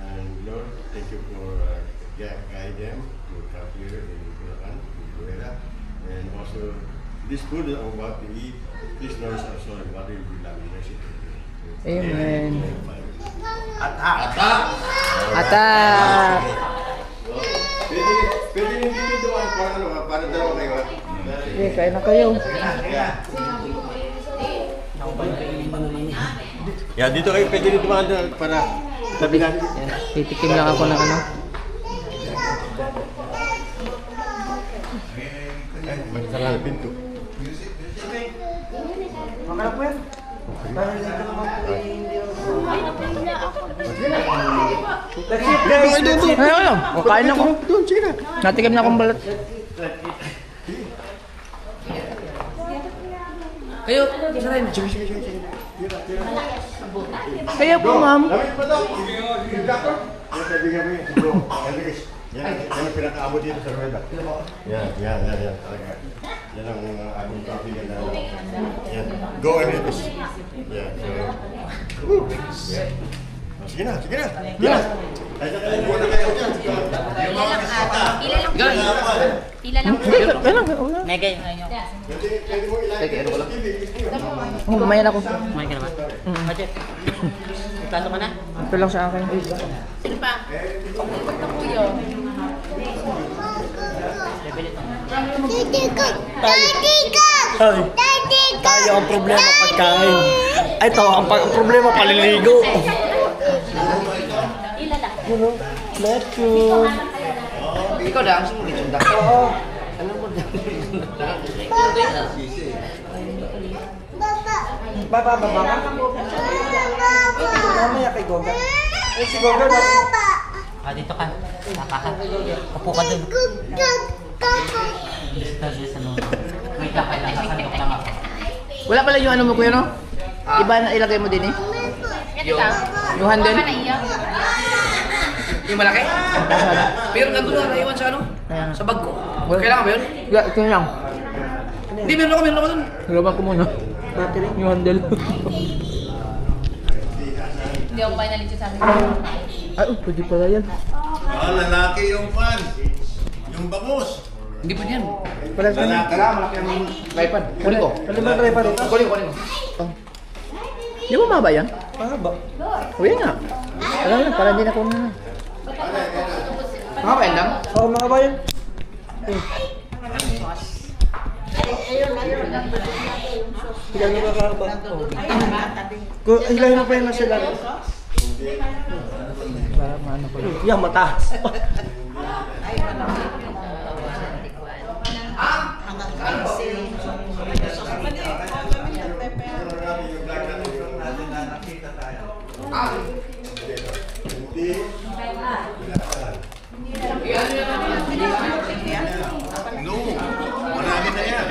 And Lord, thank you for guide them to come here in Bulacan, in Buera, and also this food that I'm about to eat, please nourish our soul and body will be loving. Amen. Ata! Pwede rin dito doon para dalawa kayo. Okay, kain na kayo. Yeah, dito kayo pwede rin dumaan para sabi natin. Titikim lang ako ng ano. Sarang na pinto. Ayun, kain ako. Natikim na akong balat. Kayo, isa rin. Kaya po, ma'am. Lamit pa daw. Yan, kaibigan mo yun. Bro, yan ang pinakaabot dito sa Rueda. Yan. Talaga. Yan ang aming kaibigan na. Yan. Go ahead. Yan. Sige na. Yan. Ay, muna kayo dyan. Pila lang. Mega yung Pwede mo ilalim. Mamaya na ako. Kumain ka naman? Budget. May plato ka na? Ito lang sa akin. Sino pa? Ito kuyo. Tayo ang problema pagkain. Ay, ito ang problema paliligo. Pila lang. Let's go. Ikaw na, gusto mo dito da. Oo. Baba ka? Mamaya kay Goga. Eh, si Goga na. Dito ka. Tapa ka. Upo ka dun. Wait lang, kailangan sasandok lang ako. Wala pala yung ano mo kuya, no? Iba na ilagay mo din eh. Yung handle. Yung malaki? Pero nandun na, naiwan sa ano? Sa bag ko. Kailangan ba yun? Ito lang. Hindi, meron ako dun. Laban ko muna. Battery? Yung handle. Hindi ako pinalit sa akin. Ay, pwede pala yan. Lalaki yung fan. Yung bangus. Hindi po yan. Wala sa Lalaki. Tripod. Kunin ko. Ano ba driver ito? Kunin ko. Di ba maba yan? Mahaba. O yan nga. Alam mo, para hindi na kunin na. Mga ba yan lang? Oo, mahaba yan. Ilan mo kakahaba? Hilahin mo pa yung nasa laro. Para maano ko yun. Yan, mataas. No, marami na yan.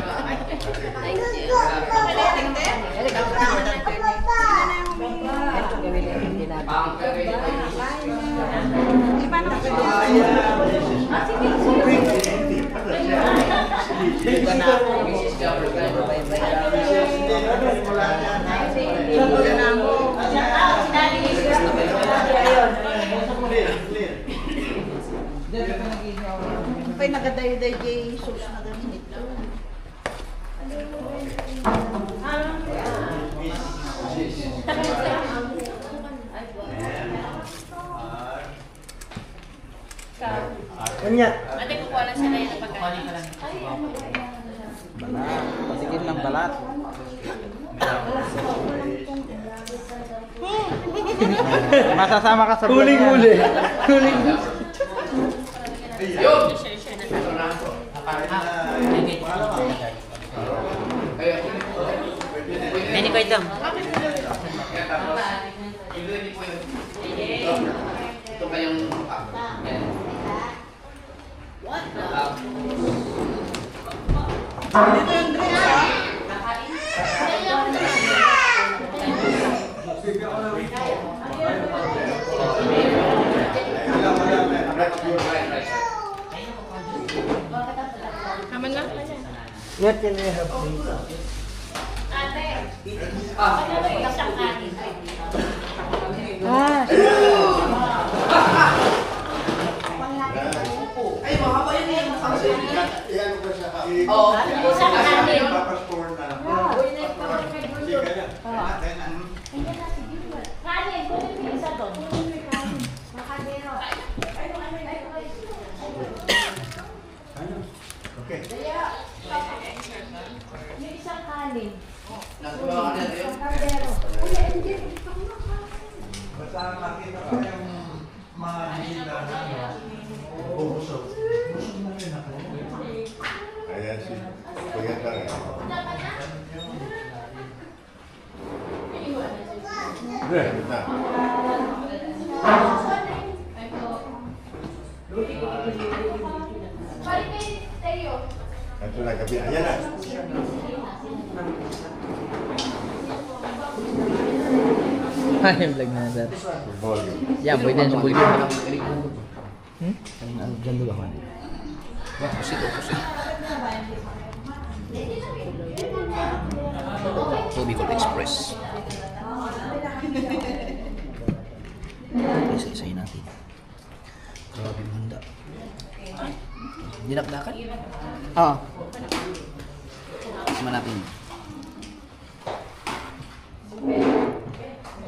Pa'y nagadayo-dayo kay Jesus na gamin ito. Kanya. Ate, kukuha lang sila yung pagkain. Balat. Pasigil ng balat. Masasama ka sa vlog yan. Huling-huli. Pwede ko ito. Ito kayang... Naman na? What can I help you? Ate, ano yung isang kanin? Ay, mahaba yan eh. Iyan ko siya. Oo. Isang kanin. Papaspor na. Sige na. Kanin, kunin mo isa doon. Makadero. Okay. Yung isang kanin. Nagtuloy ka na yun. Makadero. Basta makita ko yung mga hila na busog. Busog na rin ako. Ayan si Kuya Karen. Good. Na. Ito na gabi. Ayan na. Ay, yung vlog na sir. Volume. Yan, pwede na sa bulyo. Diyan doon ako. Bicol Express. Isa-isayin natin. Grabe yung handa. Dinakdakan? Oo. Sama natin.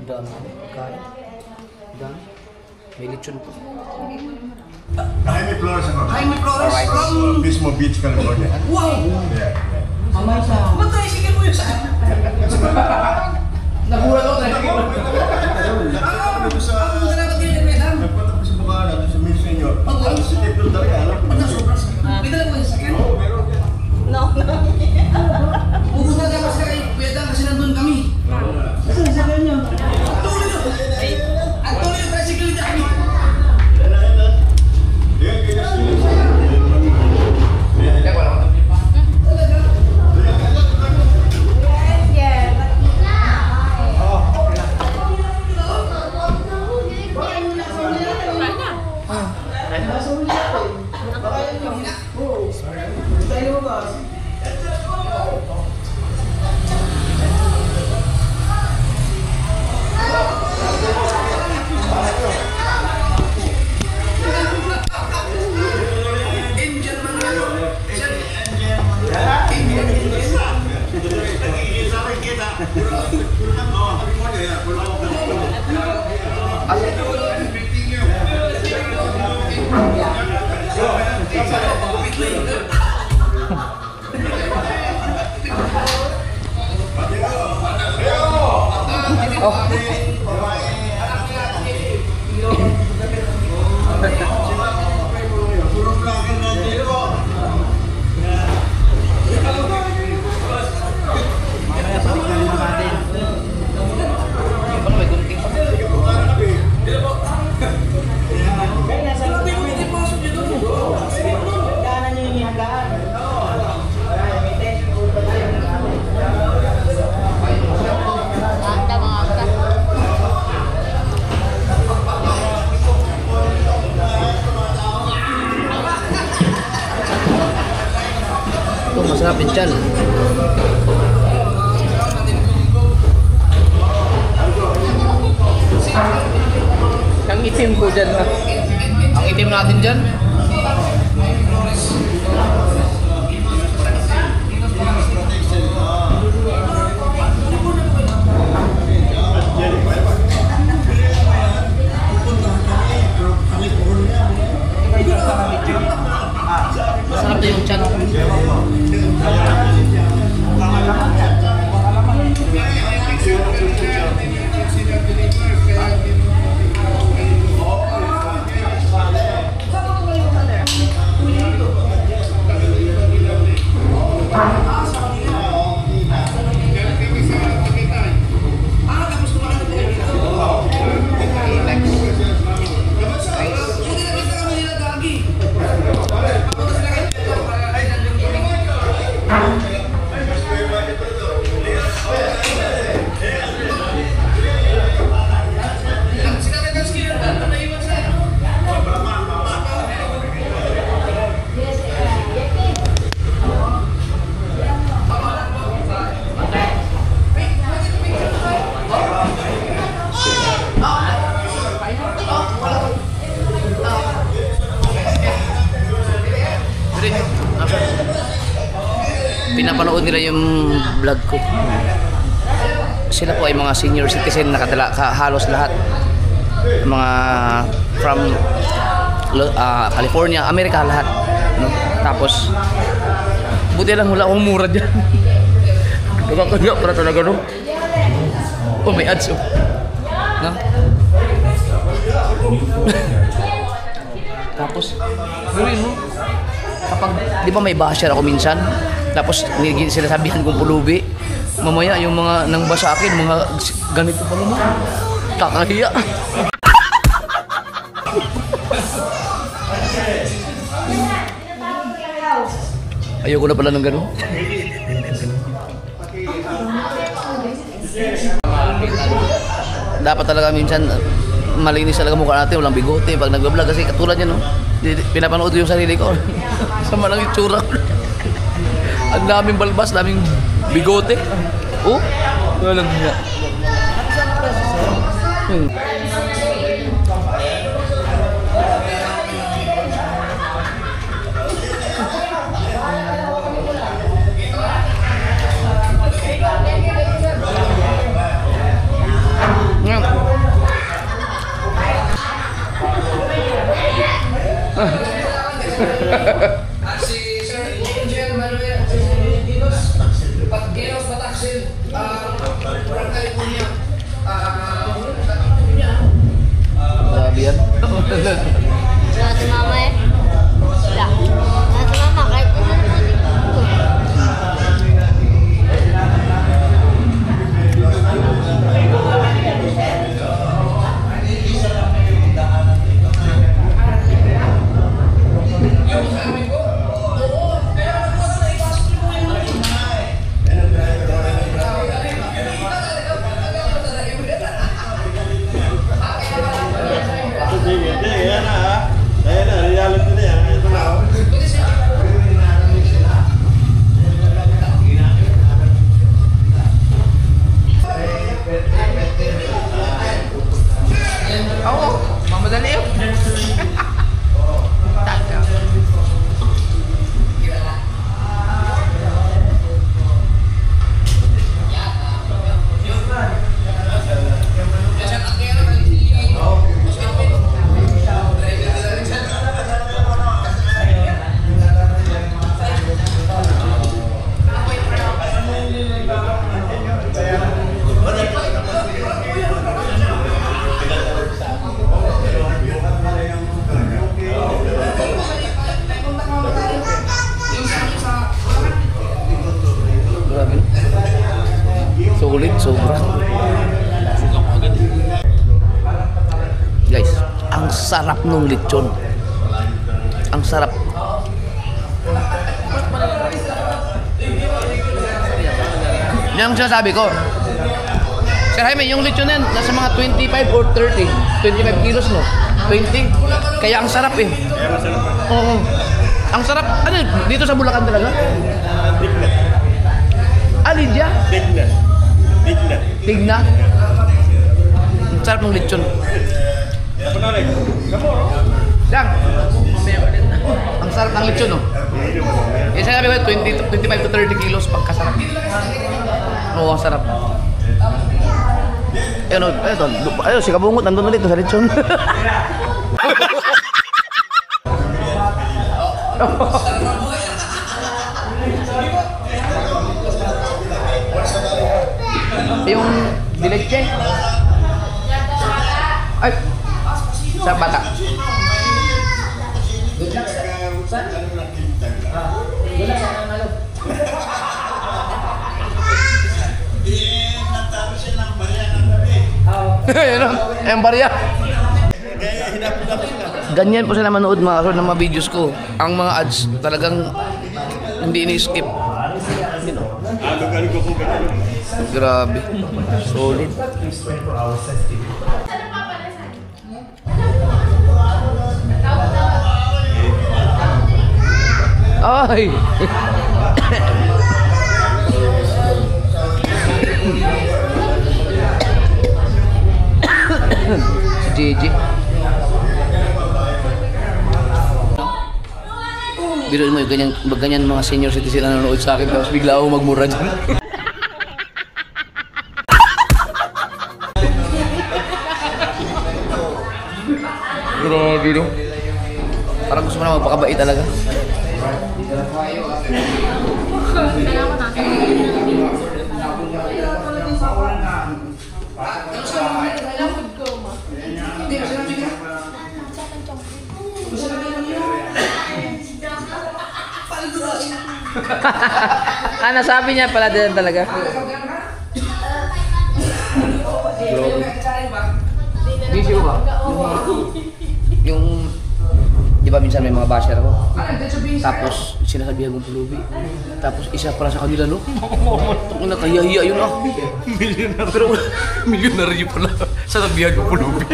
Dami. Kain. Dami. May lechon po. Jaime Flores ako. Jaime Flores from... Mismo Beach, California. Wow! Yeah. Ba't tricycle mo yun sa akin? Nagulat ako, tricycle mo. Nagpunta ko sa... Punta na ba't kayo nagpedam? Nagpunta ko sa Bukana, doon sa Miss Senyor. Ang Si Tito talaga, alam ko. Ang nasobras. May dala mo yung sakyan? Oo, meron yan. Pupunta tayo kasi kay Pedang kasi nandun kami. Kasi sa kanya. Ang tuloy na. Ang tuloy na tricycle na kami. Yan, kaya sila. Teka, wala ko. Ito, masarap din dyan. Ang itim ko dyan. Ang itim natin dyan. Masarap din yung chan. Pinapanood nila yung vlog ko. Sila po ay mga senior citizen, halos lahat. Mga from California, Amerika lahat. No? Tapos, buti lang wala akong mura dyan. Nakakagya para talaga, no? Oh, may ads, oh. No? Tapos, yun, no? Kapag, di ba may basher ako minsan? Tapos sinasabihan kong pulubi. Mamaya yung mga nang basa akin, mga ganito pa naman. Kakahiya. Ayoko na pala ng gano'n. Dapat talaga minsan malinis talaga mukha natin, walang bigote pag nag-vlog kasi katulad yan, no? Pinapanood ko yung sarili ko. Sama lang yung tsura ko. Ang daming balbas, daming bigote. Oh, walang nga. Si Sir Angel Manuel Patgeos Bataksil, from California. Grabe yan. Wala si mama eh. Wala. Wala si mama kahit Ayan na, Sulit, sobra. Guys, ang sarap nung lechon. Ang sarap. Yan ang sinasabi ko. Sir Jaime, yung lechon yan, nasa mga 25 or 30. 25 kilos, no? 20. Kaya ang sarap eh. Kaya masarap. Oo. Ang sarap. Ano, dito sa Bulacan talaga? Tigna. Lydia? Tigna. Tigna. Tigna? Ang sarap ng lechon. Apa na rin? Kapo. Lang. Ang sarap ng lechon, no? Eh, sabi ko, 25 to 30 kilos pagkasarap. Oo, ang sarap. Ayun, si Kabungot, nandun ulit sa lechon. Yung dileche. Ay, sa bata. Yung barya. Ganyan po sila manood mga kasod ng mga videos ko. Ang mga ads talagang hindi ini-skip. Grabe. Solid. Ay! Si JJ. Biruin mo yung ganyan mga senior citizen na nanonood sa akin tapos bigla ako magmura dyan. Grabe no? Parang gusto mo na magpakabait talaga. Nasabi niya pala din talaga. Busy ko ba? Yung di ba minsan may mga basher ako. Tapos sinasabihan kong pulubi. Tapos isa pala sa kanila, no? Ang nakahiya-hiya yun ah. Milyonaryo. Pero milyonaryo pala. Sinasabihan kong pulubi.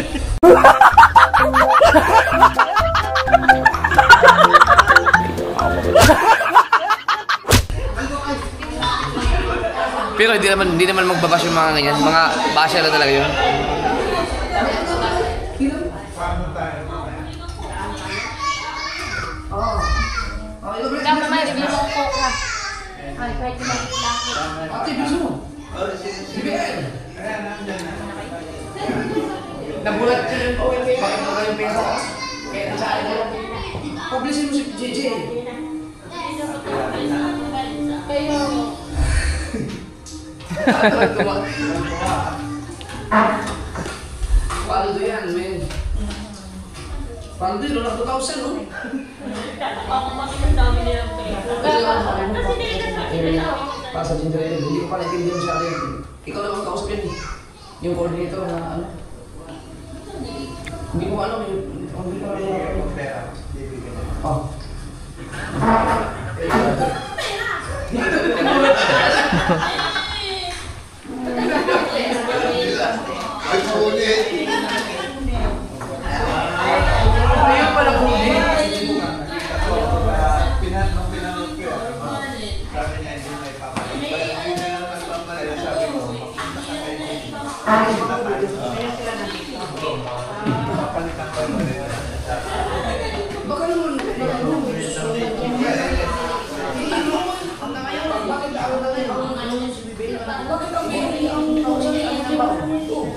Pero hindi naman magbabash yung mga ganyan. Mga basher na talaga yun. Dapat may review mo po ka. Ay, kahit yung Nagulat ko yun po. Bakit mo kayong pera? Kaya nasa akin ko. Publisin mo si JJ. Kayo. Paldo yan, men. Paldo yun, lang 2,000, no? Ako makikita dami nilang Para sa Cinderella, hindi ko pala itindihan siya rin. Ikaw lang ang kausap yan eh. Yung coordinator na ano. Hindi ko alam yung... Hindi ko alam yung pera. Oh. Ay, sulit. Ayun pala huli. Pinanood ko yan. Sabi niya, hindi may papalagay. Sabi ko, papalitan ko rin. Baka naman, bakit ang bibili ang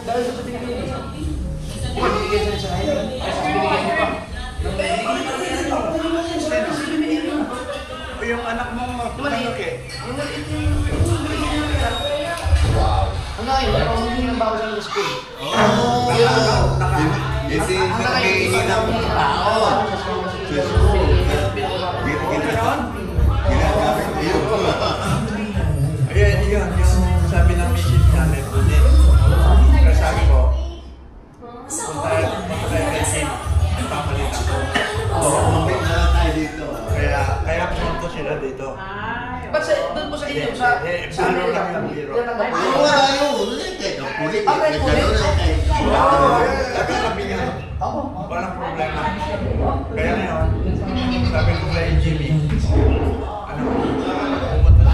dahil sa pinigyan niya? Pinigyan siya sa akin. Pinigyan niya pa. Yung anak mong malaki. Ano yun? Hindi nang bawas ng school. Hindi nangihingi ng tao. Ginagamit yun. Ayan, yun. Sabi ng misis niya. Walang problema. Kaya ngayon, sabi ko kay Jimmy, pumunta sa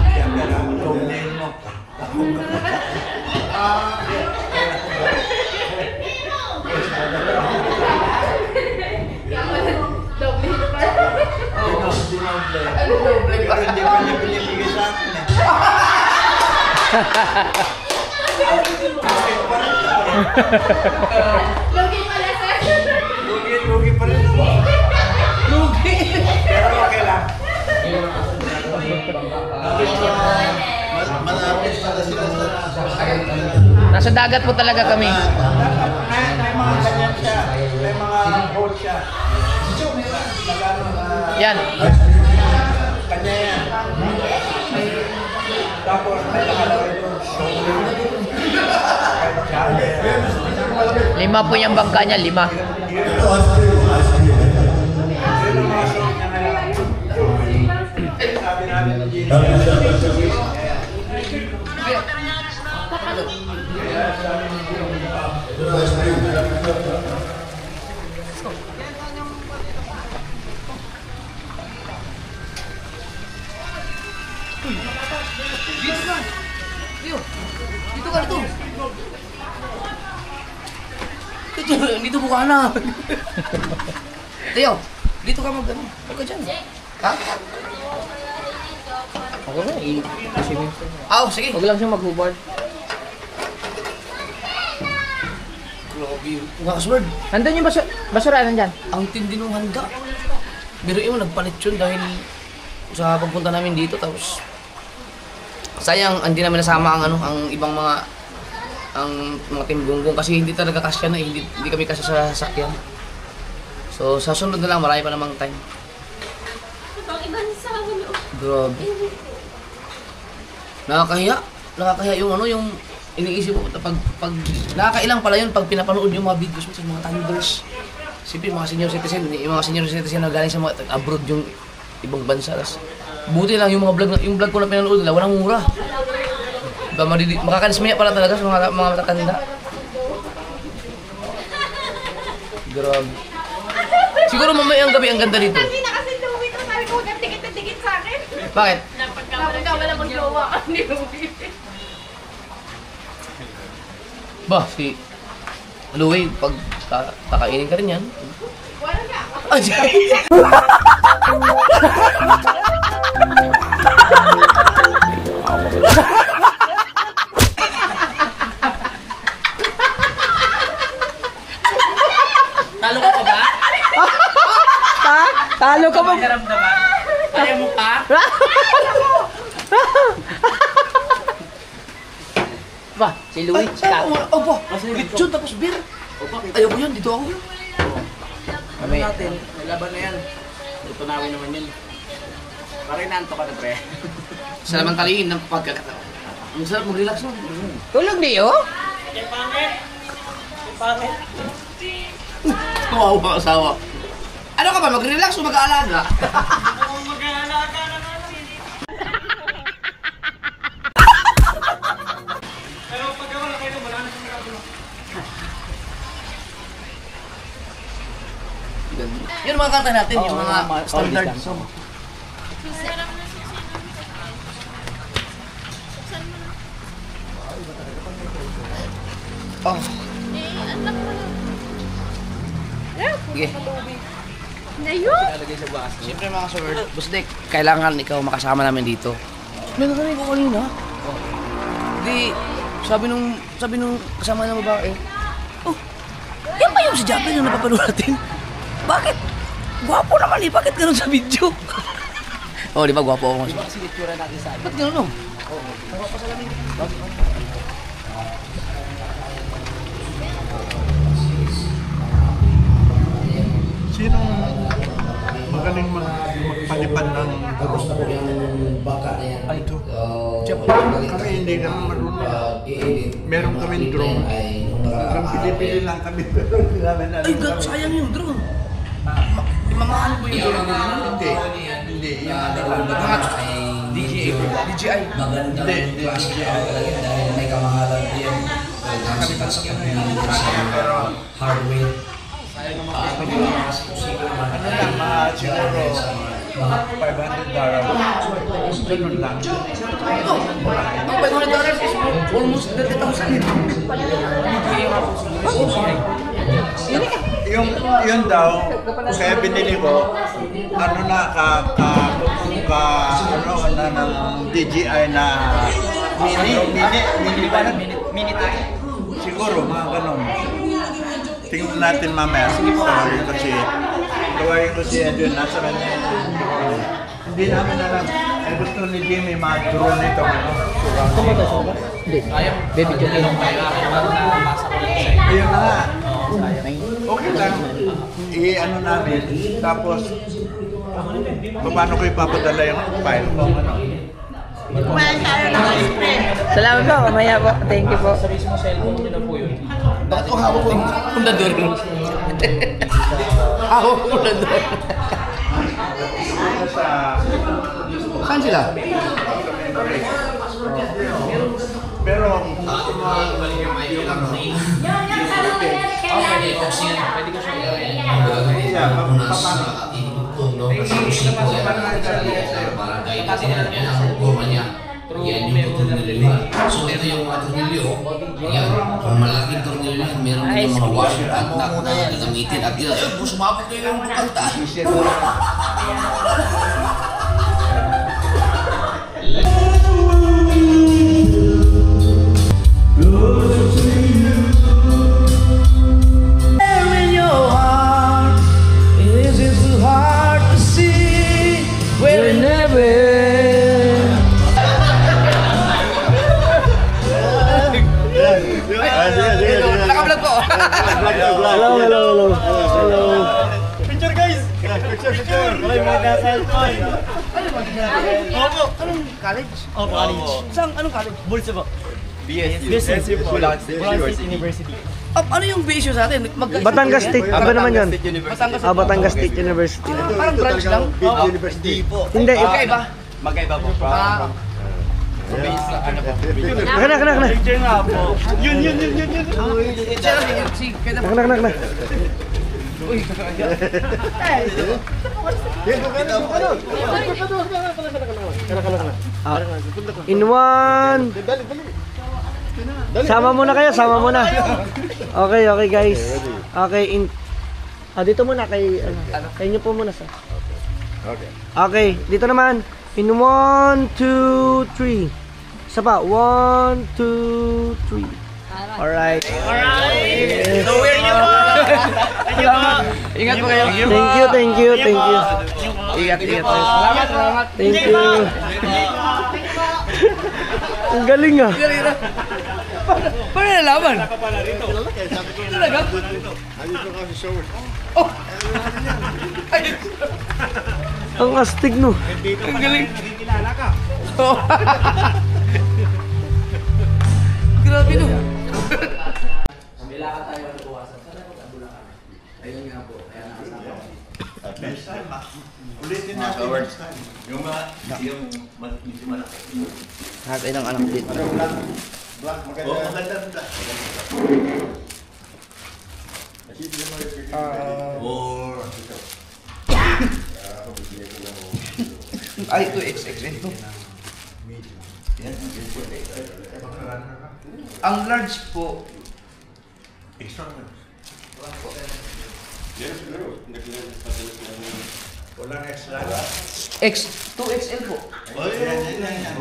Tiagara, tuminayin mo. Pero hindi pa niya binibigay sa akin eh. Lugi pala, sir. Lugi pa rin ako. Lugi! Pero okay lang. Malapit pala sila sa Nasa dagat po talaga kami. may mga ganyan siya. May mga boat siya. Yan. Kanya yan. Tapos may nakalagay doon. 5 po yung bangka niya, 5. Sabi namin ng Jimmy. Dito ka! Tio! Dito ka dito! Dito po ka na! Tio! Dito ka mag-ano? Huwag ka dyan. Ha? Ako na, Aw, sige! Huwag lang siya mag-hubard. Grabe yun. Mga kasword, Nandun yung basura, nandyan. ang tindi nung handa. Pero yung nagpalit yun dahil sa pagpunta namin dito tapos sayang hindi namin nasama ang ibang mga team gunggong kasi hindi talaga kasya na hindi kami kasya sa sasakyan. So sa sunod na lang marami pa namang time. Ang ibang sa ulo. Grabe. Nakakahiya yung iniisip ko pag nakakailang pala yun pag pinapanood yung mga videos mo sa mga thunders. Siyempre mga senior citizen na galing sa mga abroad yung ibang bansa. Buti lang yung vlog ko na pinanood nila, walang mura. Makakanismaya pala talaga sa mga matatanda. Grabe. Siguro mamayang gabi ang ganda dito. Hindi na kasi Louie to. Sabi ko, huwag kang tikit sa akin. Bakit? Napagkawala mag-jowa ka ni Louie. Ba, si Louie, pag kakainin ka rin yan. Wala na. Ay, talo ka pa ba? Talo ka ba? Naramdaman? Kaya mo pa? Ba, si Louie. Opo, lechon tapos beer. Ayoko yun, dito ako. Kami. Natin, may laban na yan. Tutunawin naman yun. Parang nanto ka na, pre. Salamantaliin ng pagkakataon. Ang sarap mag-relax mo. Tulog di, oh? Kawawa ka asawa. Ano ka ba? Mag-relax o mag-aalaga? Yun mga kanta natin, yung mga standard song. Oh. Sige. Siyempre mga sword, Busdek, kailangan ikaw makasama namin dito. Nagkakaroon ko kanina. Di, sabi nung kasama ng babae, oh, yan ba yung si Jappy na napapanood natin? Bakit? Gwapo naman eh, bakit ganun sa video? Oh, di ba gwapo ako? Ba't ganun no? Sinong magaling magpalipad ng drone? Ay, ito. Kami hindi kami marunong. Meron kami drone. Hanggang pili-pili lang kami. Ay, sayang yung drone. Mamahal po yung drone. Hindi. Yung ano, Mga DJI. Hindi. May kamahalan din. pagkakalitan sa kanya. Pero hardware. Ano lang, siguro $500. Ganun lang. Ang $500 is almost 30,000. Yun daw, kaya binili ko, ano na, ng DJI na mini tayo. Siguro, mga ganun. Tingnan natin mamaya. Gawain ko si Edwin, nasa kanya. Hindi namin alam. Ay gusto ni Jimmy mag-drone nito. Hindi. Baby Johnny lang tayo. Ayun na nga. Okay lang. I-ano namin. Tapos, paano ko ipapadala yung file ko? Salamat po, mamaya po. Thank you po. Bakit ang hawak ko yung pundador? Hawak ko pundador. Saan sila? Pero, yan yung tornilyo. So ito yung mga tornilyo. Yan, kung malaking tornilyo yan, meron din yung mga washer at nut na gagamitin. At yun, sumabot kayo yung kaltaan. Naka-vlog po. Hello. Picture guys! Picture! Wala yung mga nasa-cellphone. Opo! Anong college? Opo, college. Saan? Anong college? Bulsa po. BSc po. Bulacan University. Ano yung BSU sa atin? Batangas State, iba naman yun. Batangas. Batangas State University. Parang branch lang? University po. Hindi. Magkaiba? Magkaiba po. Kana. Picture nga po. Yun. Kana. Uy, In one. Sama muna kayo, sama muna. Okay guys. Okay, dito muna kay kay niyo po muna sa. Okay, dito naman. In 1, 2, 3. Isa pa. 1, 2, 3. Alright. So where niyo po? ingat po kayo. Thank you. Ingat. Salamat. Thank you. Ang galing ah. Paano nalaman? Talaga? Oh! Ang astig no. Ang galing. Grabe no. ulitin natin next time. Yung malaki. Hatay ng anak dito. Black, maganda. Ay, ito XXL to. Ang large po. Extra large. Walang extra large. 2XL po. Yan.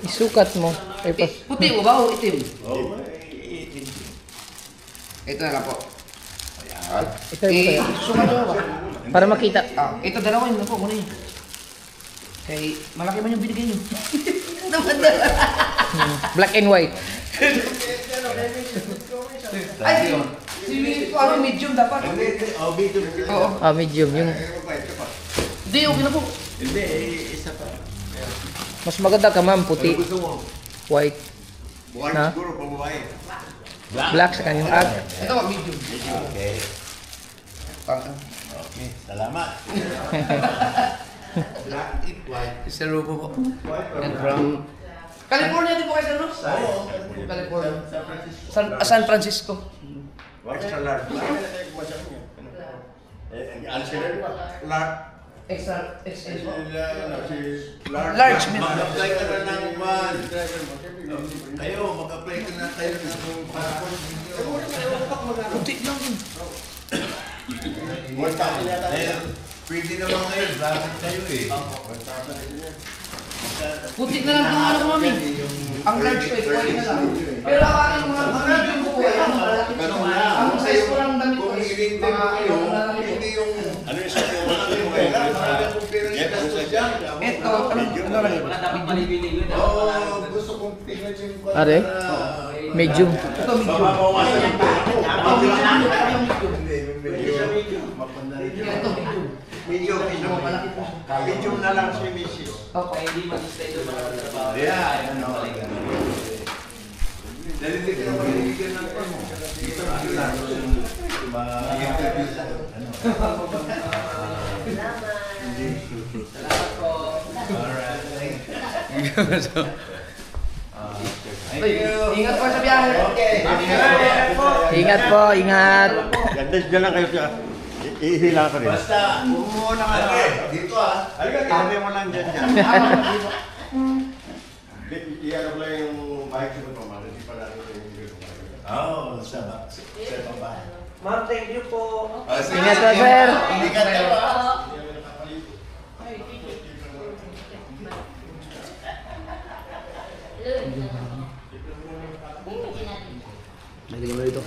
Isukat mo. Puti mo ba o itim? Ito na lang po. Ito kayo. Sukat mo ba? Para makita. Ito dalawa yun na po. Muna yun. Kay malaki man yung binigay niyo. Black and white. Ay, ano medium dapat? Medium. Oo. Medium. Yung Hindi, okay na po. Hindi, isa pa. mas maganda ka ma'am, puti. White. Buwan Na? siguro, pabuhay. Black sa kanyang ag. Ito, medium. Okay. Okay, salamat. Black and white. Isa rupo po. And from California din po kayo, sir, no? Oo. California. San Francisco. San Francisco. Extra large. Ano sila di ba? Large. Extra, XL po. Large. Mag-apply ka na ng van. Kayo, mag-apply ka na tayo ng passport. Kunti lang. Pwede naman kayo. Bakit kayo eh? Kunti na lang itong ano ko, mami. Ang large ko, pwede na lang. Pero ang aking mga medium ko po, ang size ko lang damit ko is mga Hindi yung... Ano yung sabi mo? ito, ano lang yun? Gusto kong tingnan yung... Are? Medium. Ito, medium. Ito, medium. Medium na lang si Mrs. Okay. Yeah, ano. Dali dito na magbibigyan ng pan mo. Dito na lang. Mag-interview sa Salamat po. Alright. Thank you. Ingat po sa biyahe. Okay. Ingat po, ingat. Ganda dyan lang kayo siya. Ihila ka rin. Basta, umuha na nga. Dito ah. Halika, tabi mo lang dyan dyan. Iyan mo lang yung bike sa ito, man. Hindi pa natin yung video. Oo, sa baba. Ma'am, thank you po. Ingat po, sir. Ingat ka ba? Nalagyan mo dito.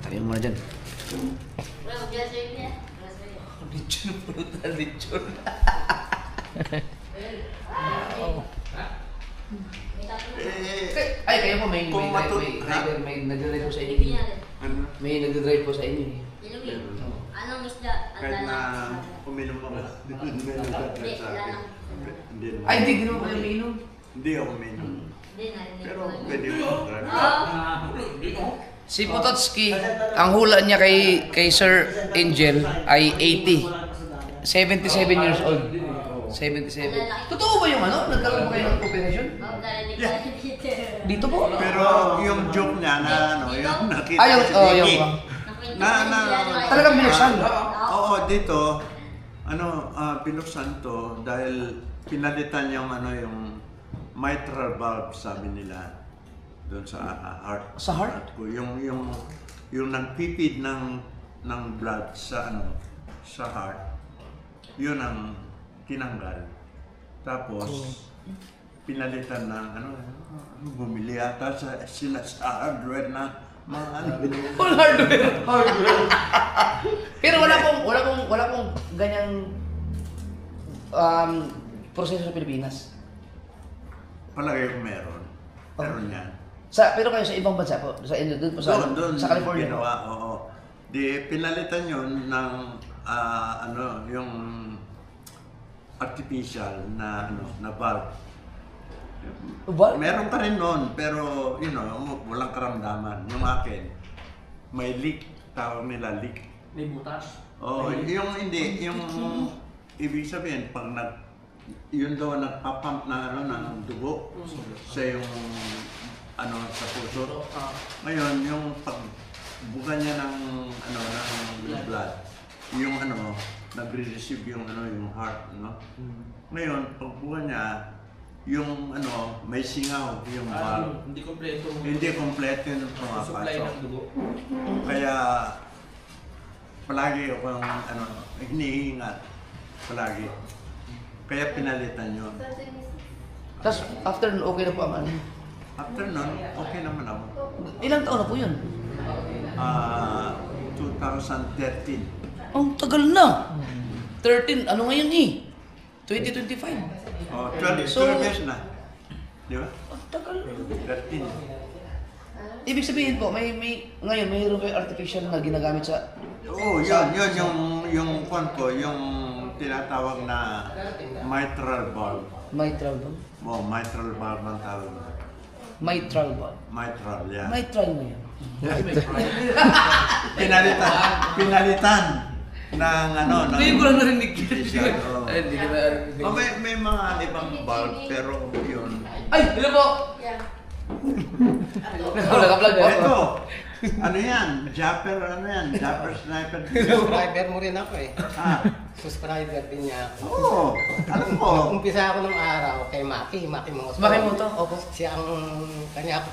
Tayo mo na dyan. Lechon, brutal lechon. Ay, kayo po may nagdadrive po sa inyo. May nagdadrive po sa inyo. Anong isda? Kahit na uminom ako. Ay, hindi ginawa ko yung umiinom. Hindi ako uminom. Pero pwede mo. Si Potocki, ang hula niya kay Sir Angel ay 80. 77 years old. 77. Totoo ba yung ano? Nagkaroon ba kayo ng operation? Dito po. Pero yung joke niya na ano, yung nakita Ay, yung, si oh, Vicky. yung Talagang binuksan? Oo, dito, binuksan to dahil pinalitan yung yung mitral valve, sabi nila, doon sa heart. Sa heart? Ko. Yung nagpipid ng blood sa sa heart, yun ang tinanggal. Tapos, pinalitan ng bumili ata sila sa hardware na mga All hardware. Pero wala pong ganyang proseso sa Pilipinas. palagay ko meron. Meron yan. Pero kayo sa ibang bansa po, sa inyo doon po Doon, sa California. Ginawa, oo. Di pinalitan yun ng yung artificial na na valve. Meron pa rin noon, pero walang karamdaman. Yung akin, may leak, tawag nila leak. May butas? Oh, yung hindi, yung ibig sabihin pag yun daw nagpapump na ng dugo sa yung sa puso. Ngayon, yung pagbuka niya ng ng blood, yung nagre-receive yung yung heart, Ngayon, pagbuka niya, yung may singaw yung valve. Hindi kompleto. Hindi kompleto yung supply pumapasok. ng dugo. Kaya palagi ako hinihingat palagi. Kaya pinalitan yun. Tapos after nun, okay na po ang After nun, okay naman ako. Ilang taon na po yun? 2013. Ang tagal na. 13, ano ngayon 2025. Oh, 12 years na. Di ba? Ang tagal. 13. Ibig sabihin po, ngayon mayroon kayo artificial na ginagamit sa... Oo, yun yung ko, yung tinatawag na mitral valve. Mitral valve? Oh, mitral valve ang tawag. Mitral valve? Mitral, yeah. Mitral na yan. Pinalitan. Ngayon ko lang narinig yun. Oo. Ay, hindi na May mga ibang bulb, pero yun. Ay, hello po! Naka-vlog po. Ito, ano yan? Japper sniper. Subscriber mo rin ako eh. Ah, Subscriber din niya ako. oo. Alam mo. Umpisa ako nung araw kay Maki Moto. Maki Moto, opo. Siya ang kanya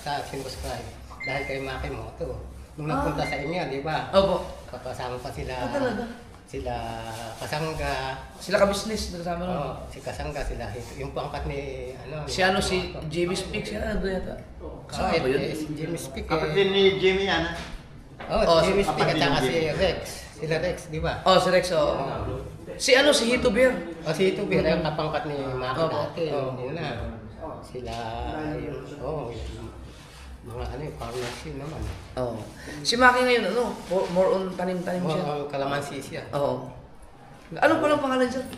sa sinuscribe. Dahil kay Maki Moto. Nung nagpunta sa inyo, di ba? Opo. Kasama pa sila. Talaga? Sila Kasangga. Sila ka-business, nasama nun. Oo, si Kasangga sila. Yung pangkat ni Si Jimmy Speaks, yan, ano yata? Kasama ba yun? Si Jimmy Speak. Kapatid ni Jimmy yan, Oh, Jimmy Speak at kapatid saka ni si Jimmy. Rex. Sila Rex, di ba? Oh, si Rex, oo. Si Hito Bear. O si ito, bira yung kapangkat ni Maki Opo. dati. Yun na. Sila, mga partners yun naman. Oo. Si Maki ngayon, more on tanim-tanim siya. Mga kalamansi siya. Oo. Ano pa lang pangalan siya?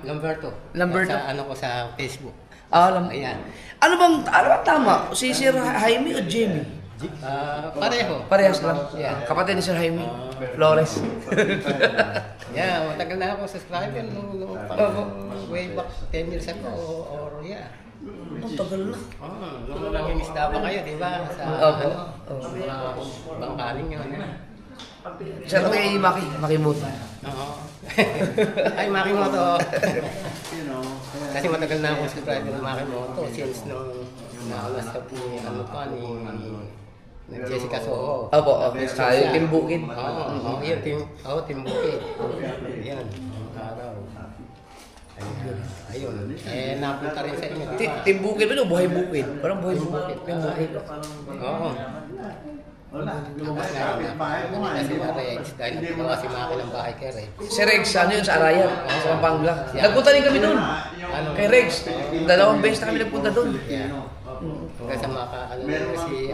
Lamberto. Lamberto? Sa sa Facebook. Ayan. Ano bang tama? Si Sir Jaime o Jamie? Pareho. Parehas lang. Yeah. Kapatid ni Sir Jaime. Flores. Yeah, matagal na ako subscriber nung way back 10 years ago or yeah. Ang tagal na. Nung nangingisda pa kayo, di ba? Sa Opo. mga bangkaling yun. Siya kay Maki Moto. Oo. Ay, Maki Moto. Kasi matagal na akong subscriber ng Maki Moto since nung nakalas ni Jessica Soho. Opo. Sa Team Bukid. Oo, yun, Team Bukid. Yan, araw. Ayun. Napunta rin sa inyo. Team Bukid ba? Buhay Bukid. Parang Buhay Bukid. Team Bukid. Oo. Kasi na Rex, dahil nagpagawa si Maki ng bahay kay Rex. Si Rex, ano yun sa Arayat? Sa Pampanga. Nagpunta rin kami doon. Kay Rex. 2 beses na kami nagpunta doon. Hanggang sa si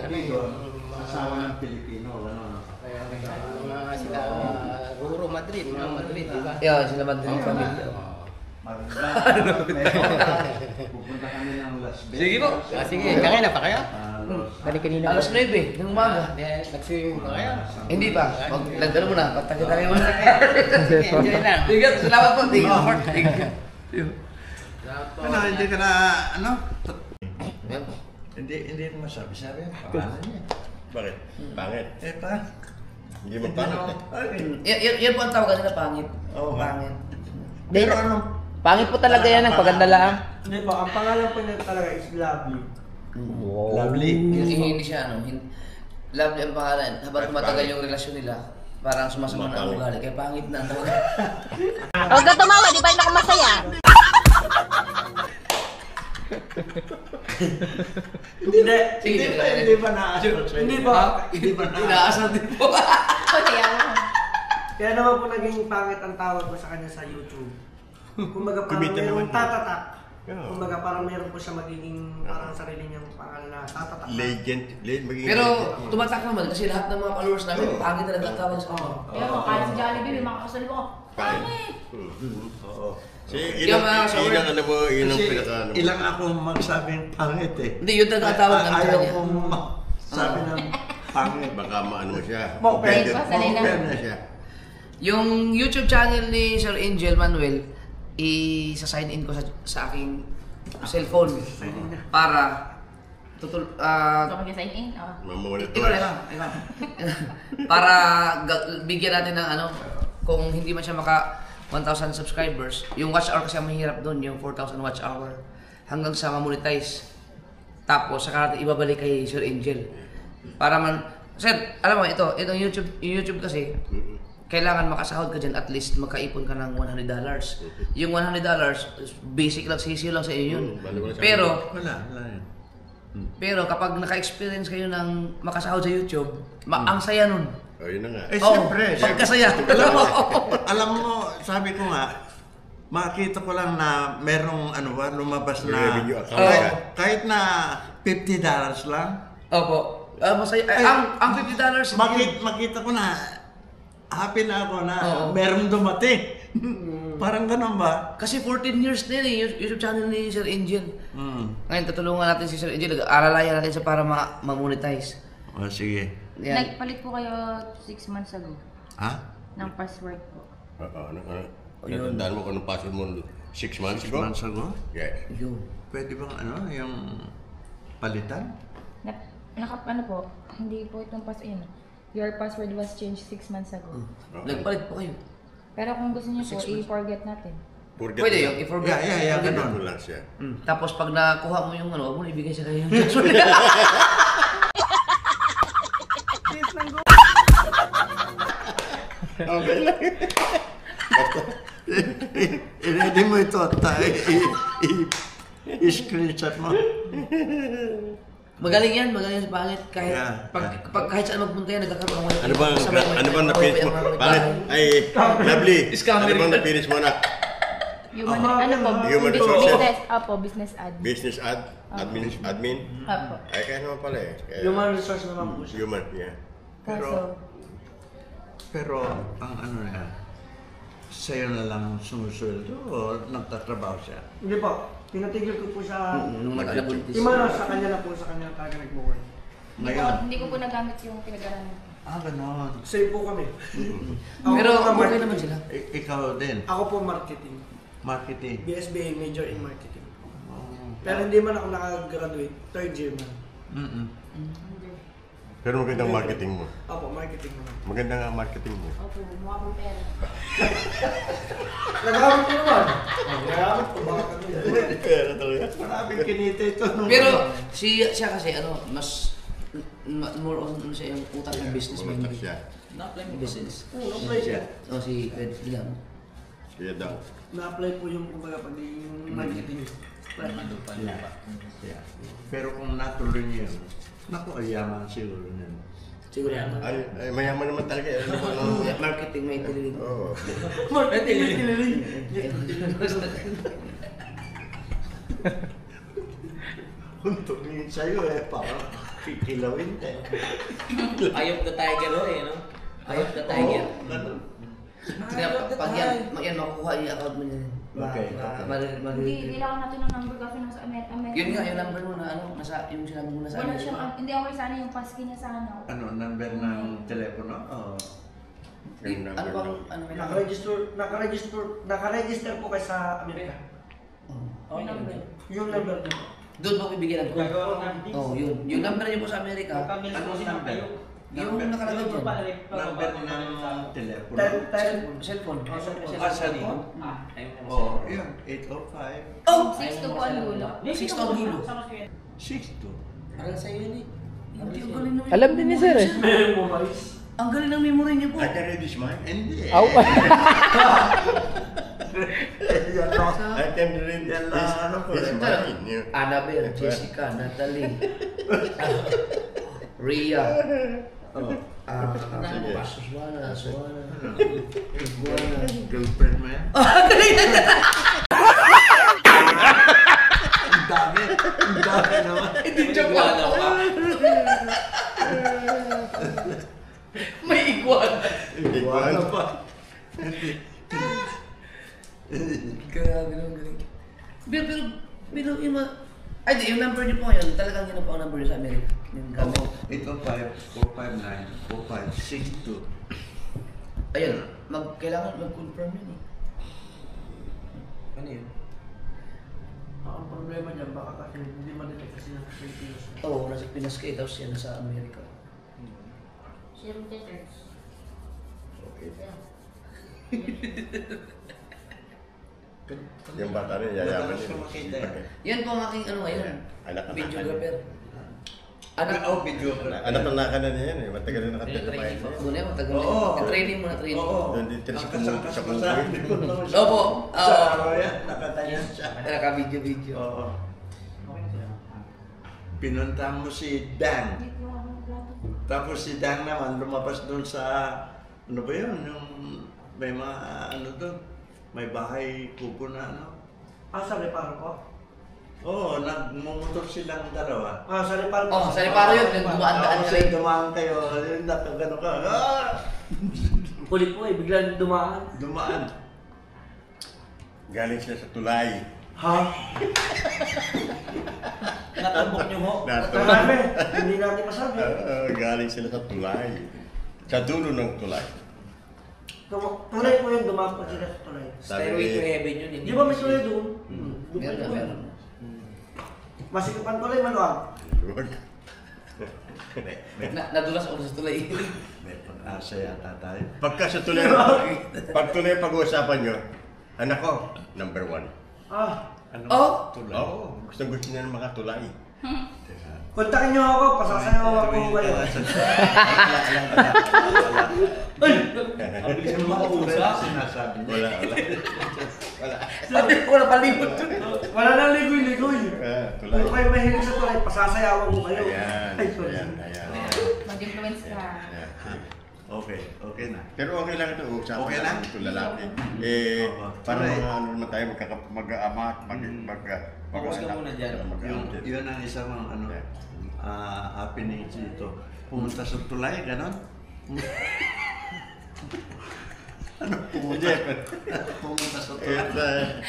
asawa ng Pilipino, mga sila Ruro Madrid, mga Madrid, di ba? Yeah, sila Madrid family. Pupunta kami ng Las Vegas. Sige po. Sige, kanina pa kayo? Bali kanina. Alas 9 ng umaga. Nag-swimming pa kayo? Hindi pa. Nagdala mo na. Pagtakita kayo muna. Enjoy lang. Sige, salamat po. Thank you. Hindi ka na, Hindi mo masabi. Pangalan niya. Bakit? Pangit. Hindi mo pangit. Yan po ang tawag kanila pangit. Oo, pangit. Pero pangit po talaga yan, ang paganda lang. Hindi po, ang pangalan po niya talaga is Lovely. Lovely. Hindi siya, Lovely ang pangalan. Habang tumatagal yung relasyon nila, parang sumasama na ang ugali. Kaya pangit na ang tawag. Huwag ka tumawa, di ba yun ako masaya? Hindi ba naasal? Hindi ba? Inaasal din po. Kaya naman po naging pangit ang tawag ko sa kanya sa YouTube. Kumbaga parang Kumita naman mayroong yun. tatatak. Oo. Kumbaga parang mayroon po siya magiging parang sarili niyang pangalan na tatatak. Legend. Magiging Pero legend. tumatak naman kasi lahat ng mga followers namin, pangit talaga ang tawag sa kanya. Kaya mo, kahit sa Jollibee, may makakasalib ako. Pangit! Oo. Yung mga kasama- Ilang pinaka Ilang ako magsabing pangit eh. Hindi, yun talaga ang tawag namin sa Ayaw kanya. kong sabi ng pangit. Baka maano siya. Offended. Offended na siya. Yung YouTube channel ni Sir Angel Manuel, isa-sign in ko sa aking cellphone para Gusto ko sign in? ikaw. Para bigyan natin ng kung hindi man siya maka 1,000 subscribers, yung watch hour kasi ang mahirap doon, yung 4,000 watch hour hanggang sa ma-monetize. Tapos saka natin ibabalik kay Sir Angel. Para Sir, alam mo itong YouTube kasi kailangan makasahod ka dyan, at least magkaipon ka ng $100. Yung $100, basic lang, sisiyo lang sa iyo yun. Pero kapag naka-experience kayo ng makasahod sa YouTube, ang saya nun. Yun na nga. Siyempre. Pagkasaya. Alam mo, sabi ko nga, makita ko lang na merong lumabas na kahit na $50 lang. Opo. Masaya. Ang $50, makita ko na happy na ako na merong dumating. Parang ganun ba? Kasi 14 years na yun YouTube channel ni Sir Angel. Ngayon, tutulungan natin si Sir Angel. Aralayan natin siya para ma-monetize. Sige. Yan. Nagpalit po kayo 6 months ago. Ha? ng password po. Natandaan mo kung anong password mo 6 months ago? 6 months ago? Yes. Yun. Pwede bang yung palitan? Ano po, hindi po itong password. Your password was changed 6 months ago. Nagpalit po kayo. Pero kung gusto niyo po, i-forget natin. Pwede yung i-forget. Ganun. Ano lang siya. Tapos pag nakuha mo yung huwag mo ibigay sa kayo yung Okay lang. I-ready mo ito at i-screenshot mo. Magaling yan sa pangit. Kahit, Yeah, pag kahit saan magpunta yan, nagkakaroon ng Ano bang na-finish mo? Bakit? Ay, lovely. Ano bang na-finish mo na? Human resources? Business admin. Business admin? Apo. Ay, kaya naman pala eh. Human resource naman po siya. Human, yeah. Pero ang sa'yo na lang sumusweldo o nagtatrabaho siya? Hindi po. Pinatigil ko po siya. Nung nag-alabuntis. Sa kanya na po, sa kanya talaga nag-work. Hindi ko po nagamit yung pinag-aralan. Ganon. Same po kami. Pero Ako po, okay naman sila. Ikaw din? Ako po marketing. Marketing? BSBA, major in marketing. Pero hindi man ako nakagraduate. Third year man. Pero magandang marketing mo. Opo, marketing naman. Maganda nga marketing mo. Opo, mukha pong pera. Nagamit ko naman. Nagamit ko baka kami. Pero talaga. Maraming kinita ito. Pero siya kasi mas more on siya yung utak ng business man. Utak siya. Business. Na-apply siya. Si Ed Dilang. Kaya daw. Na-apply po yung kumbaga pag yung marketing. Pero kung natuloy niya yun, naku, ayaman siguro niyan. Siguro yan. Ay, mayaman naman talaga. Marketing may tililing. Oo. Marketing may tililing. Kung tumingin sa'yo parang kikilawin eh. Eye of the tiger no? Eye of the tiger. Kaya pag yan makukuha yung account mo niya. Okay. Hindi lang natin ng number kasi nasa Amerika. Yun nga, yung number mo na nasa, yung sinabi mo na sa Wala siyang, hindi okay sana yung passkey niya sana. Ano, number ng telepono? Ano bang, Nakaregister po kayo sa Amerika. Yung number. Yung number niyo. doon mo bibigyan ng code. Yun. Yung number niyo po sa Amerika. Anong number? Yung nakalagay dyan. Number ng telepono? Cellphone. Cellphone? Oo, yun. 805. Oh! 6 po ang dulo. 6 to ang dulo. 62. Parang sa'yo yun eh. Hindi, ang galing ng Alam din ni sir eh. Ang galing ng memory niyo po. I can read this mind? Hindi. Aw. I can read this mind. Annabelle, Jessica, Natalie, Rhea, Suwana, Girlfriend mo yan? Ang dami naman. Hindi joke lang ako. May iguana. Iguana pa. Grabe naman galing. Pero yung ay di, yung number niyo po ngayon, talagang yun po ang number niyo sa Amerika. Yung gamit. 805-459-4562. Ayun, kailangan mag-confirm yun eh. Ano yun? Ang problema dyan, baka kasi hindi madetect kasi ng Pilipinas. Oo, nasa Pinas kayo, tapos yan nasa Amerika. Zero letters. Yung bata rin, yayaman Madalas yun. ko makita yan. Yan po ang aking ano ngayon, Anak na videographer. Videographer. Anak na naka na niya yan eh. Matagal na nakatira pa yun. Muna yan, matagal Oo. na. Training muna, training. Oo. Doon din sa Nakasangkas ko sa likod ng Opo. Sa araw yan, nakatayo siya. Naka-video. Oo. Pinunta mo si Dan. Tapos si Dan naman lumabas doon sa, ano ba yun, yung may mga ano doon, may bahay kubo na ano. Sa Reparo po? Oo, nagmumotor silang dalawa. Sa Reparo po. Oh, sa Reparo yun, yung dumaan-daan Tapos ka rin. dumaan kayo, nakagano ka. Kulit po biglang dumaan. Dumaan. Galing sila sa tulay. Ha? Natambok niyo ho? Marami. Hindi natin masabi. Galing sila sa tulay. Sa dulo ng tulay. Tulay po yung dumapo sila sa tulay. Stairway to heaven yun. Di ba may tulay doon? Meron. Masikip ang tulay, maluwag. Nadulas ako sa tulay. May pag-asa yata tayo. Pagka sa tuloy, pag tuloy pag-uusapan nyo, anak ko, number 1. Ano? Oh! Tulay. Oo, gusto niya ng mga tulay. Kontakin niyo ako, pasasayaw ako kayo. Abilis mo makausap. Sinasabi niya. Wala. Wala palibot. Wala nang ligoy-ligoy. Tulay. Kung kayo mahilig sa tulay, pasasayawan ko kayo. Ayan. Ay, sorry. Ayan. Mag-influence ka. Okay na. Pero okay lang ito. Okay lang? Ito lalaki. Para mga ano naman tayo, mag-ama at Focus ka muna dyan. Yun ang isang happening dito. Pumunta sa tulay, ganon? Ano pumunta? Pumunta sa tulay.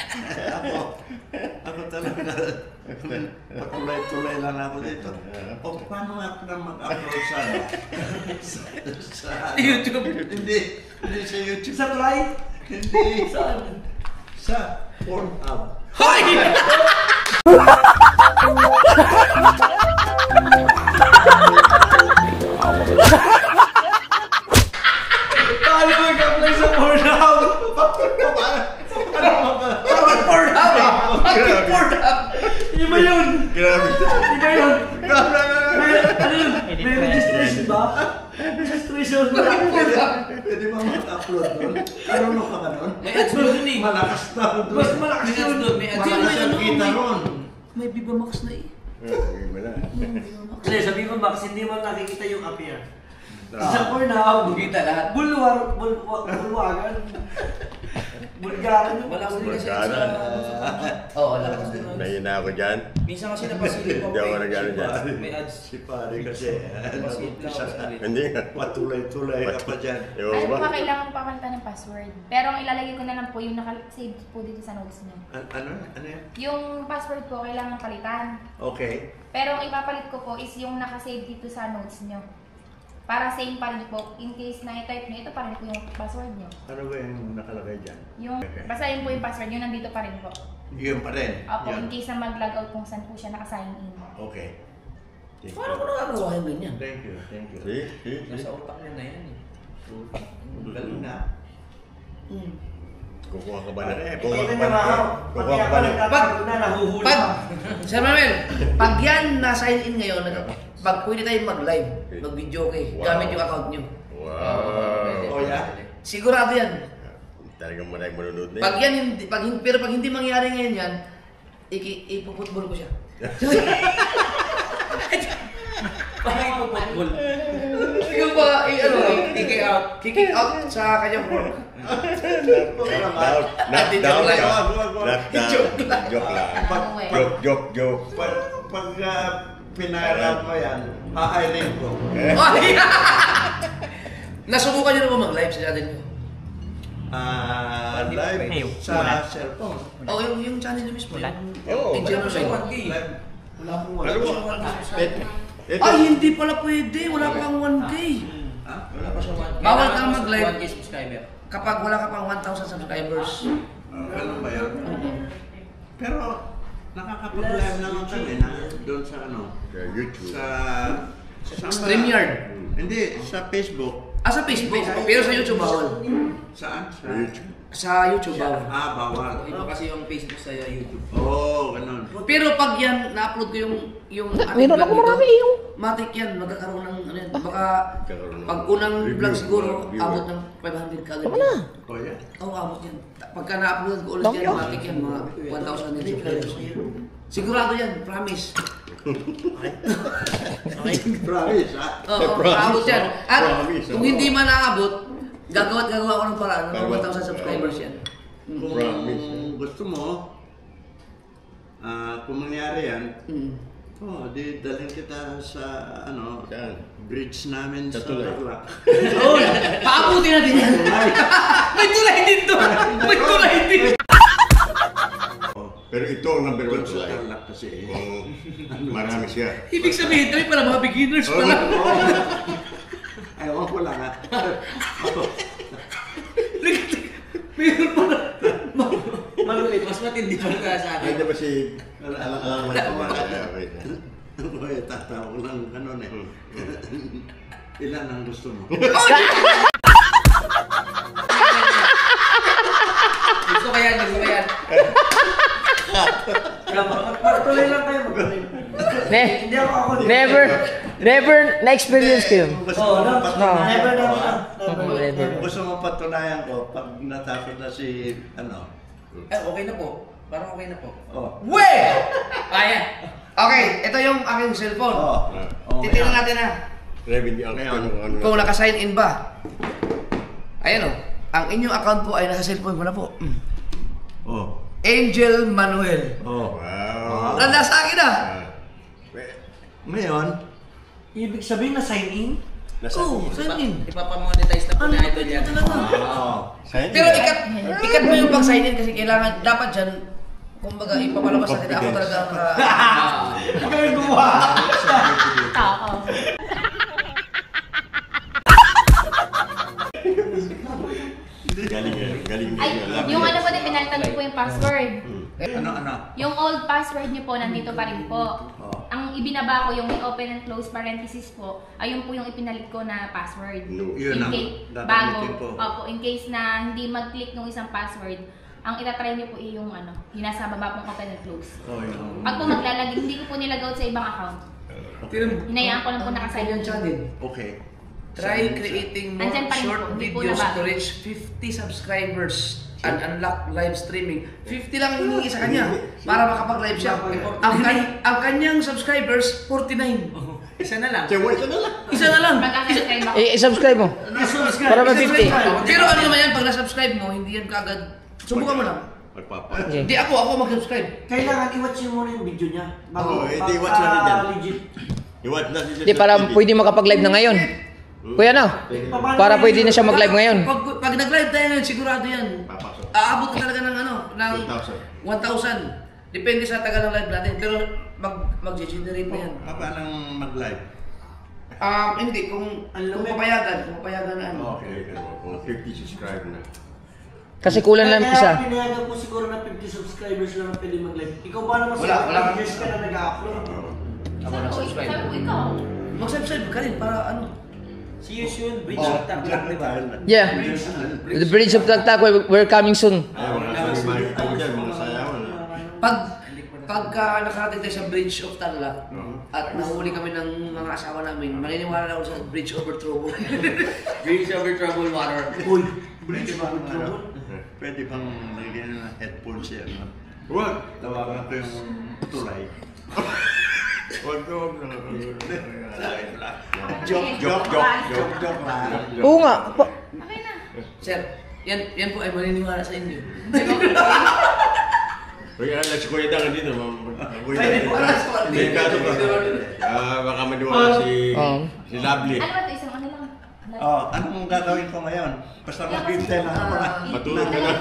Ako talaga, patulay-tulay lang ako dito. O paano ako na mag-upload sa YouTube? Hindi sa YouTube. Sa tulay? Hindi. Sa Pornhub. Hoy! Paano mag-apply sa Pornhub? Pornhub eh! Bakit Pornhub? Iba yun! Grabe. Iba yun! Ano yun? May registration ba? Registration ba? Pwede ba mag-upload doon? Ano ka ba doon? May ads doon eh. Malakas na doon. Mas malakas May ads doon. May ads doon. Malakas ang kita ron. May Viva Max na eh. Hindi, sabi ko Max, hindi mo nakikita yung app yan. Sa Pornhub, Kita lahat. bulwagan. Bulgaran yung Wala kasi kasi Bulgaran. sa... Oo, wala kasi. Nahina ako dyan. Minsan kasi napasilip ako. Hindi ako nag-ano dyan. May ads. Si pare kasi, Hindi nga. patulay-tulay ka pa dyan. Ewan Ay, ba? pa kailangan pa kanta ng password. Pero ang ilalagay ko na lang po yung naka-save po dito sa notes niyo. Ano yan? Yung password po kailangan palitan. Okay. Pero ang ipapalit ko po is yung naka-save dito sa notes niyo. Para same pa rin po. In case na i-type niyo, ito pa rin po yung password niyo. Ano ba yung nakalagay dyan? Yung, basta yun po yung password niyo, nandito pa rin po. Yun pa rin. Opo, Yun. in case na mag-log out kung saan po siya naka-sign in. Okay. Thank Paano ko you. nagagawa yung ganyan? Thank you. Thank you. See? Nasa utak niya na yan eh. Galing na. Kukuha ka ba na? Ito Kukuha ka na ba na? mga Kukuha ka ba na? nagtatapos na, nahuhuli Pag, pa. Sir Manuel, pag yan na-sign in ngayon, pag pwede tayong mag-live, mag-video okay, Wow. gamit yung account nyo. Wow. Oh, yeah? Sigurado yan. Talagang maraming manunod na Pag yan, pero pag hindi mangyari ngayon yan, ipuputbol ko siya. Parang ipuputbol. Ikaw ba, kick out sa kanyang work. Not down. Joke lang. Joke lang. Joke. Pag pinaraw mo yan, ha-hiring ko. Ay! Nasubukan nyo na ba mag-live sa channel nyo? Live sa cellphone. Oo, yung channel nyo mismo. Oo. Yung channel nyo. Live. Wala akong Alam mo, ito. Ay, hindi pala pwede. Wala pang 1K. Wala pa siya. Bawal kang mag-live kapag wala ka pang 1,000 subscribers. Ano ba yan? Pero nakakapag-live naman kami na doon sa ano? YouTube. Sa StreamYard. Hindi, sa Facebook. Sa Facebook. Pero sa YouTube bawal. Saan? Sa YouTube. Sa YouTube bawal. Bawal. Iba kasi yung Facebook sa YouTube. Oo, ganun. Pero pag yan, na-upload ko yung Meron ako marami yung. matik yan, magkakaroon ng ano yan. Baka Magkakaroon ng pag unang review, vlog siguro, review. abot ng 500 kagad. Oh, yeah. Oo, abot yan. Pagka na-upload ko ulit yan, matik yan, mga 1,000 din subscribers. Sigurado yan, promise. Promise, ha? Oo, abot yan. At kung hindi man naabot, gagawa ko ng paraan ng 1,000 subscribers yan. Kung gusto mo, kung mangyari yan, di dalhin kita sa, ano, Saan? bridge namin Sa sa tulay. Tarlac. Oo, paabutin natin yan. May tulay din to. May tulay din. Pero ito ang number 1 Doon sa tulay. Tarlac kasi. Kung marami siya. Ibig sabihin, tayo pala mga beginners pala. Ewan ko lang, ha? Malulit, mas matindi pa ka sa akin. Ay, di ba si... Alam mo okay. Tatawa ko lang ganun eh. Ilan ang gusto mo? Gusto ko yan, gusto ko yan. Tuloy lang kayo, magtuloy. Hindi ako Never na-experience ko yun. Never na. Gusto mo patunayan ko pag natakot na si Okay na po. Parang okay na po. Oh. Weh! Ayan. Okay, ito yung aking cellphone. Titignan natin na. Revenue account. Kung naka-sign in ba. Ayan o. Ang inyong account po ay nasa cellphone ko na po. Oh. Angel Manuel. Oh. Wow. Nasa akin na. Ngayon, Ibig sabihin na sign in? Oo, sign in. Ipapamonetize na po ni Idol yan. Pero ikat mo yung pag-sign in kasi kailangan, dapat dyan, kumbaga ipapalabas natin ako talaga ang... Ikaw yung gumawa! Oo. Galing. Ay, yung ano po din, pinalitan niyo po yung password. ano? Yung old password niyo po, nandito pa rin po. Ang ibinaba ko, yung may open and close parenthesis po, ayun po yung ipinalit ko na password. Yun ang bago, gagamitin po. opo, in case na hindi mag-click ng isang password, ang itatry niyo po yung ano, yung nasa baba pong open and close. Pag po maglalagay, hindi ko po nilagay sa ibang account. Hinayaan ko lang po nakasign yung channel. Okay. Try creating more Nandyan pa rin short po, hindi po videos nabago. to reach 50 subscribers and unlock live streaming. 50 lang hinihingi sa kanya para makapag-live siya. Ang kanyang subscribers, 49. Isa na lang. Isa na lang. Magkakasubscribe ako. I-subscribe mo. Para ma-50. Pero ano naman yan, pag na-subscribe mo, hindi yan kagad. Subukan mo lang. Okay. Hindi ako mag-subscribe. Kailangan i-watch mo muna yung video niya. Hindi i-watch na rin yan. Legit. I-watch na rin Hindi, para pwede makapag-live na ngayon. Kuya no? Para pwede na siya mag-live ngayon. Pag nag-live tayo ngayon, sigurado yan. Aabot ka talaga ng ng 1,000. Depende sa tagal ng live natin. Pero mag-generate na yan. Paano mag-live? Hindi, kung papayagan na ano. Okay. Kung 50 subscribe na. Kasi kulang lang isa. Kaya pinayagan po siguro na 50 subscribers lang ang pwede mag-live. Ikaw ba naman Wala. years ka na nag-upload? Ako na subscribe. Sabi ko ikaw. Mag-subscribe ka rin para ano. See you soon. Bridge of Taglak, di ba? Yeah. The Bridge of Tagtag, we're coming soon. Mga sayawan. Pagka nakarating tayo sa Bridge of Taglak at nahuli kami ng mga asawa namin, maniniwala na ako sa Bridge over Trouble. Bridge over Trouble water. Uy, Bridge ba pwede bang lagyan ng headphones yan? Huwag. Tawagan ko yung tulay. Huwag. Joke lang. Oo nga. Okay na. Sir, yan po ay maniniwala sa inyo. Kaya si Kuya Dang dito. Pwede po, alas ko. Delikado pa. Baka maniwala si Lovely. Ano ba ito? Isang ano lang? Anong gagawin ko ngayon? Basta maghintay lang ako na. Matulog ka na.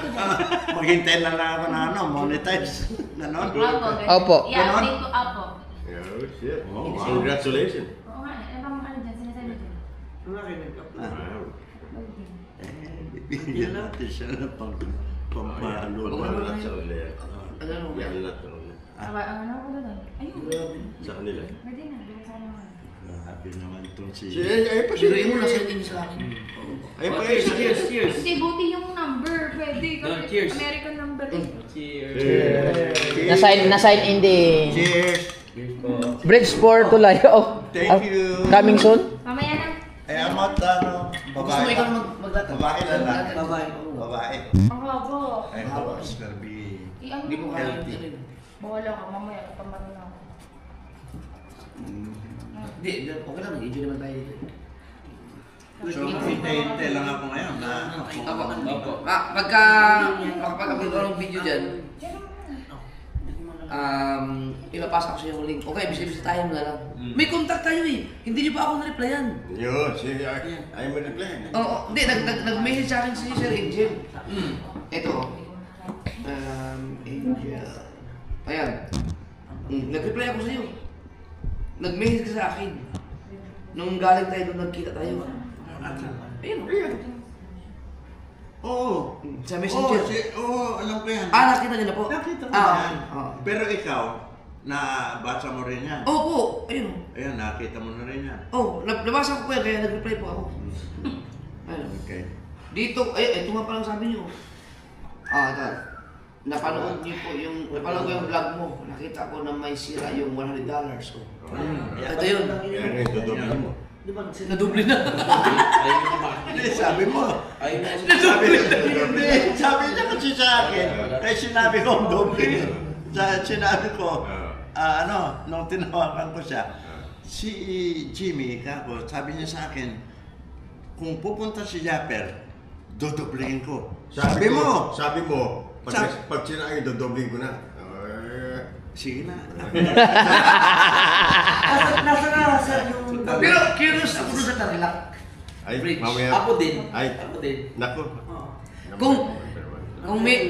Maghintay lang ako na monetize. Ganon. Opo. I-update ko, opo. Oh, shit. Congratulations. Oo nga, ano dyan, sinasabi dyan. Wow. Bibigyan natin siya ng pampahalo. Yan na to. Ano ko doon? Ayun. Sa kanila. Pwede na, doon sa naman. Grabe naman itong si... Ay pa Biruin mo, nasa inyo sa akin. Ay pa Cheers. Kasi buti yung number, pwede. No, cheers. American number eh. Cheers. Na-sign in the Cheers! Bridge for Tulay. Oh. Thank you! Coming soon? Mamaya na. Eh, amot Gusto mo babae. ikaw maglatag? Babae lang lang. Babae. Ang habo. I hope it's gonna be... Ano Hindi mo kaya Healthy. rin. Bahala ka, mamaya kapamano na ako. Hindi, okay lang. Enjoy naman tayo dito. So, hintay lang ako ngayon na... Pagka makapag-upload ko ng video dyan, ipapasa ko sa yung link. Okay, bisibisi tayo na lang. May contact tayo eh. Hindi niyo pa ako na-replyan. Yun, ayaw mo reply. Oo, hindi. Nag-message sa akin si Sir Angel. Ito. Angel. Ayan. Nag-reply ako sa iyo. Nag-message ka sa akin. Nung galing tayo doon, nagkita tayo. Ayun. Oo. Sa Messenger? Oo, alam ko yan. Nakita niyo na po? Nakita ko yan. Oo. Pero ikaw, nabasa mo rin yan. Opo, ayun. Ayan, nakita mo na rin yan. Nabasa ko po yan, kaya nag-reply po ako. Ayun. Okay. Dito, ito nga palang sabi niyo. Ito. Napanood ko yung vlog mo. Nakita ko na may sira yung $100 ko. Ito yun. Yan yung dudobli mo. Nadoble na. Hindi, sabi mo. Sabi niya kasi sa akin, kaya sinabi ko, doble. Sinabi ko, nung tinawakan ko siya, si Jimmy, kako, sabi niya sa akin, kung pupunta si Japper, dodoblihin ko. Sabi mo, pag sinabi, dodoblihin ko na. Sige na. Nasa yung... Pero curious ako doon sa Tarlac. Ay, mamaya. Ako din. Ay, Ako din. Nako.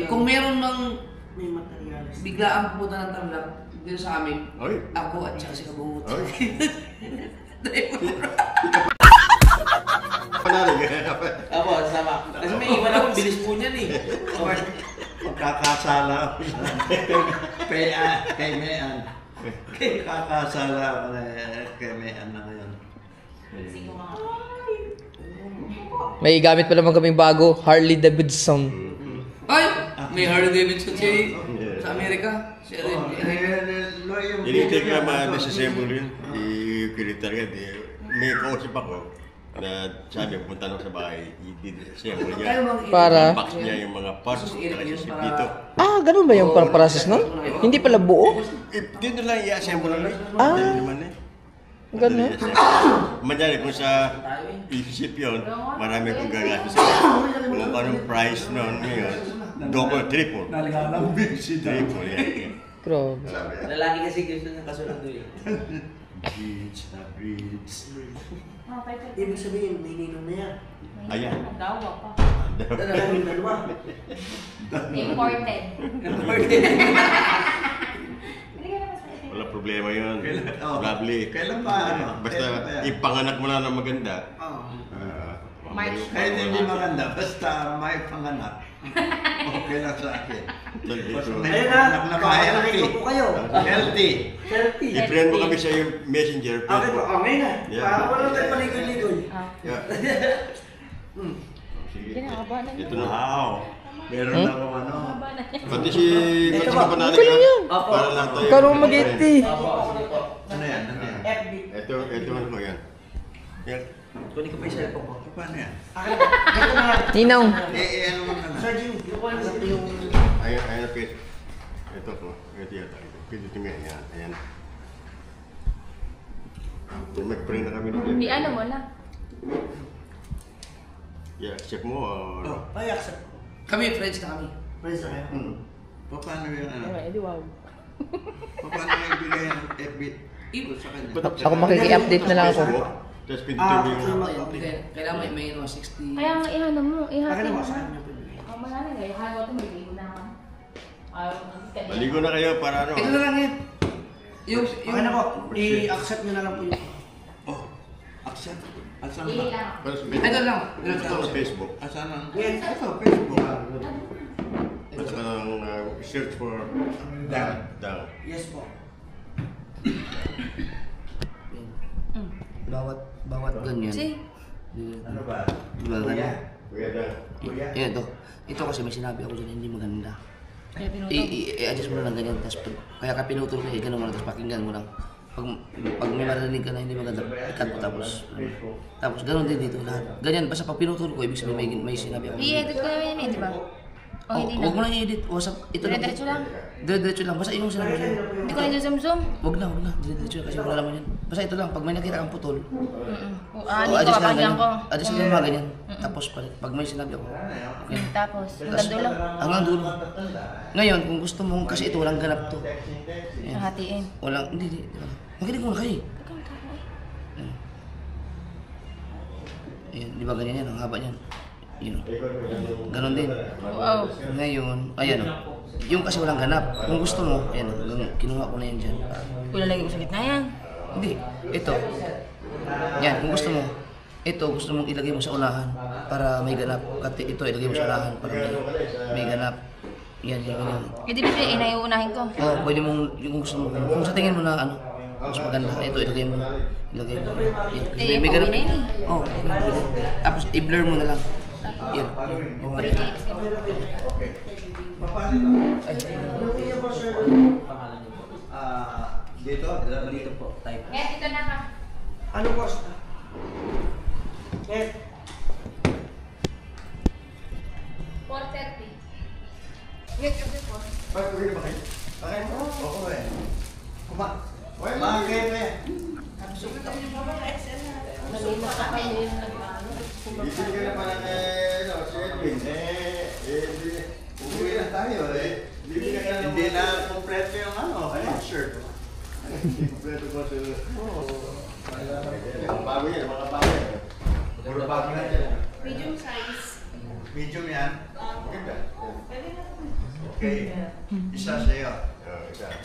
Kung meron mang May materials. biglaan pupunta ng Tarlac dito sa amin, Oy. ako at saka si Kabuhut. Oy. Apo, sama. Kasi may iwan ako, bilis po niyan eh. Magkakasala ako kay Mayan. Kakasala ako kay Mayan na ngayon. May gamit pa naman kaming bago, Harley Davidson. Ay! May Harley Davidson sa Amerika. Siya rin. Initin ka ma-disassemble yun. I-kilitar ka. May kausap ako na sabi, punta lang sa bahay, i-disassemble niya. Para? I-box niya yung mga parts dito. Ganun ba yung process nun? Hindi pala buo? Dito lang i-assemble lang. Dali naman eh. Ganun? Manyari kung sa isip yun, marami kong gagastos. Kung anong price nun ngayon, double, triple. Nalalambing si Triple, yan. Grabe. Lalaki kasi gusto ng kasunod doon. Bridge. Ibig sabihin, may ninong na yan. Ayan. Dawa pa. Dalawang dalawa. Imported. Wala problema yun. Lovely. Kailan pa? Basta ipanganak mo na ng maganda. March. Kahit hindi maganda, basta may panganak. Okay lang sa akin. Basta may Ayun panganak na na, healthy. po kayo. Healthy. Healthy. I-friend mo kami sa yung messenger. Okay po, okay na. Yeah. Wala tayo paligoy-ligoy. Yeah. Sige. Ito na. Wow. Meron akong ano. Pati si Kapanali ka. Para lang tayo. Karong mag-iti. Ano yan? Ano yan? FB. Ito ano ko yan. Yan. Kunin ko pa yung cellphone ko. Paano yan? Ganito na. Ninong. Ano mo na? Sir Jim, yung... Ayan na pit. Ito ko. Ito yata. Pito nga yan. Ayan. Mag-pray na kami dito. Hindi ano mo na. Yeah, check mo. Ay, accept. Kami, friends na kami. Friends na kayo. Paano yun? Ano? Wow. Paano yung ibigay ang FB sa kanya? Ako makiki-update na lang ako. Tapos pindutin mo yung... Kailangan may 60. Kaya nga ihano mo. Ihati Akin mo naman sa na. akin yung pwede. Wala na guys. Hago ito may ligo na ako. Maligo na kayo para ano. Ito na lang yan. Okay na po. I-accept nyo na lang po yung... Oh, accept. Asan Ili ba? lang. Ito lang. Ito sa Facebook. Asan ang... Yes. Ito, Facebook. Basta ka nang search for down. Yes po. Bawat ganyan. See? Ano ba? Diba ganyan? Kuya down. Yan ito. Ito kasi may sinabi ako dyan hindi maganda. Kaya pinutol. I-adjust mo lang ng ganyan. Kaya ka pinutol ka, ganun mo lang. Tapos pakinggan mo lang. Pag may marinig ka na hindi maganda, ikat mo tapos ganun din dito lahat. Ganyan, basta pag pinutol ko, ibig sabihin may sinabi ako. I-edit ko naman yun eh, di ba? O hindi na. Huwag mo na i-edit. Ito lang. Dire-diretso lang. Dire-diretso lang. Basta yung sinabi ko. Hindi ko na zoom. Huwag na. Dire-diretso kasi wala naman yan. Basta ito lang. Pag may nakita kang putol, Hindi ko kapagyan ko. adjust ka lang mga ganyan. Tapos pag may sinabi ako. Okay. Tapos, hanggang dulo. Hanggang dulo. Ngayon, kung gusto mong, kasi ito walang ganap to. Ayan. Hahatiin. Walang, hindi. Makinig mo na kayo. Ayan, di ba ganyan yan? Ang haba niyan. Yun. Ganon din. Wow. Ngayon, ayan o. Yung kasi walang ganap. Kung gusto mo, ayan o. Kinuha ko na yan dyan. Ilalagay ko sa gitna yan. Hindi. Ito. Yan, kung gusto mo. ito gusto mong ilagay mo sa unahan para may ganap. At ito ilagay mo sa unahan para may ganap. Yan. Hindi bibili, inaiunahin ko. Oo, pwede mong, yung gusto mo, kung sa tingin mo na ano, mas maganda, ito ilagay mo. Yan. May ganap. Oo. Tapos i-blur mo na lang. Yan. Dito po, type. Dito na ka. Ano boss? Eh, 4:30. Bakit? Oo eh. Bakit eh? Bibili ka na pala si Edwin. Uwi na tayo eh. Hindi na kompleto yung shirt. Kompleto ba sila? Mga bago yan, mga bago yan. Puro bago na yan. Medium size. Medium yan? Ganda. Okay. Isa sa'yo.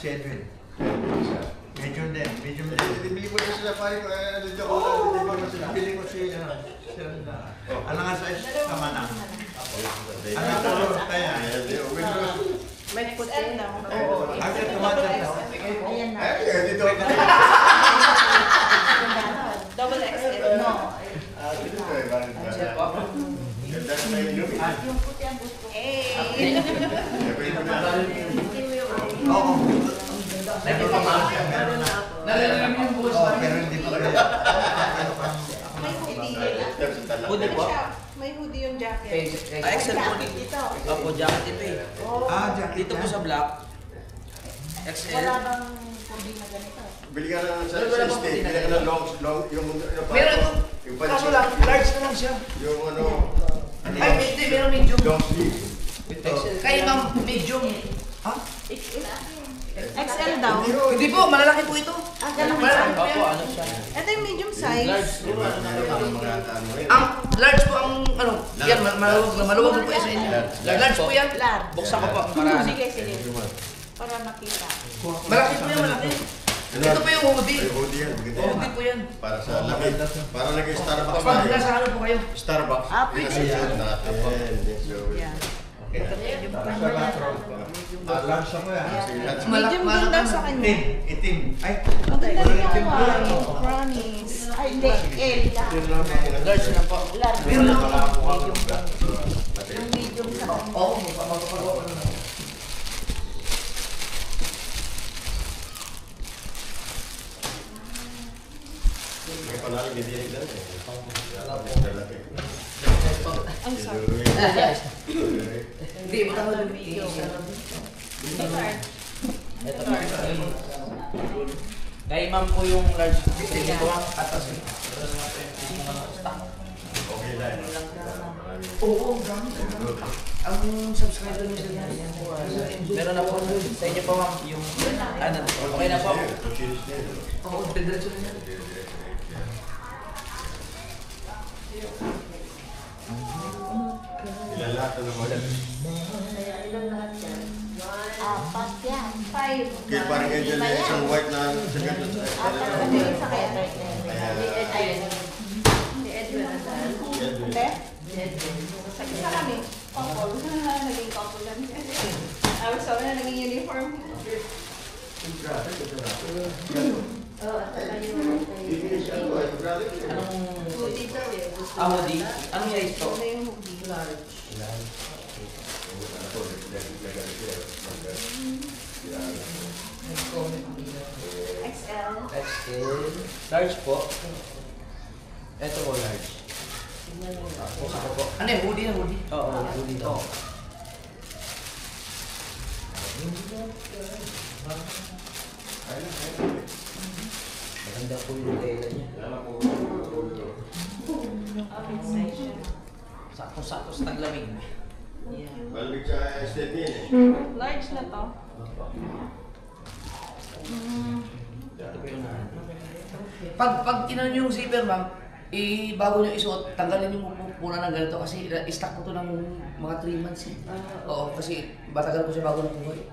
Si Edwin. Medium din. Medium din. Bibili ko na sila pa rin. Bibili ko siya. Ano nga size? Tama na. Ano ko kaya? May puti na. Agad tumatag daw. Ayan na. Dito. Double XL. No. Yung puti ang gusto. Oo. Nalalaman yung bukas pa. Pero hindi pa kaya. May hoodie. Hoodie po? May hoodie yung jacket. XL po dito. Ito. Opo, jacket ito eh. Jacket Dito po sa black. XL. Wala bang hoodie na ganito? Bili ka na sa state, bili ka na long, yung Meron ito. Kaso lang, large na lang siya. Yung Ay, hindi, meron medium. long sleeve. Kayo ma'am, medium. Ha? XL daw. Hindi po, malalaki po ito. Ganun Malalaki po siya. yan. Ito yung medium size. Ang large po ang yan, maluwag po yan sa inyo. Large po yan. Large. Buksan ko po. Para Sige. Para makita. malaki po yan, malaki. Ito po yung hoodie. Ay, hoodie yan. Hoodie po yan. Para sa laki. Para lagi Starbucks. Pag nasa ano po kayo? Starbucks. Pwede Pinasusunod yan. natin. Yan. Large ako yan. Medium din daw sa kanya. Itim. Ay. Maganda rin yung white. Promise. Ay, hindi. L lang. Large na po. Large. Pero lang po. Yung medium sa kanya. Oo, magpapagawa ko na. May panalo, bibinig lang eh. I'm sorry. Hindi, baka mo Medium. ito po. Kay ma'am po yung large. Ito ang atas. Okay lang. Oo, ang subscriber nyo sila. Meron na po. Sa inyo po ma'am, yung okay na po. Oo, diretso na yan. Ilan lahat na naman. Ilan lahat yan? 4 yan. 5. Kaya parang ganyan na isang white na sa ganyan. Ano yung sa kaya? Ni Edwin. Hindi? Sa isa kami. Couple. Naging couple lang. I was sorry na naging uniform. Hoodie daw eh. Hoodie? Anong size to? Ano yung hoodie? Large. XL. XL. Large po. Ito po large. Buksan ko po. Ano yung hoodie na hoodie? Oo, hoodie to. Maganda po yung tela niya. Sakto-sakto sa taglamig. Malamig sa estate niya eh. Large na to. Pag tinanong yung zipper, ma'am, bago nyo isuot, tanggalin nyo muna ng ganito kasi stock ko to ng mga 3 months eh. Oo, kasi batagal ko siya bago nakuha eh.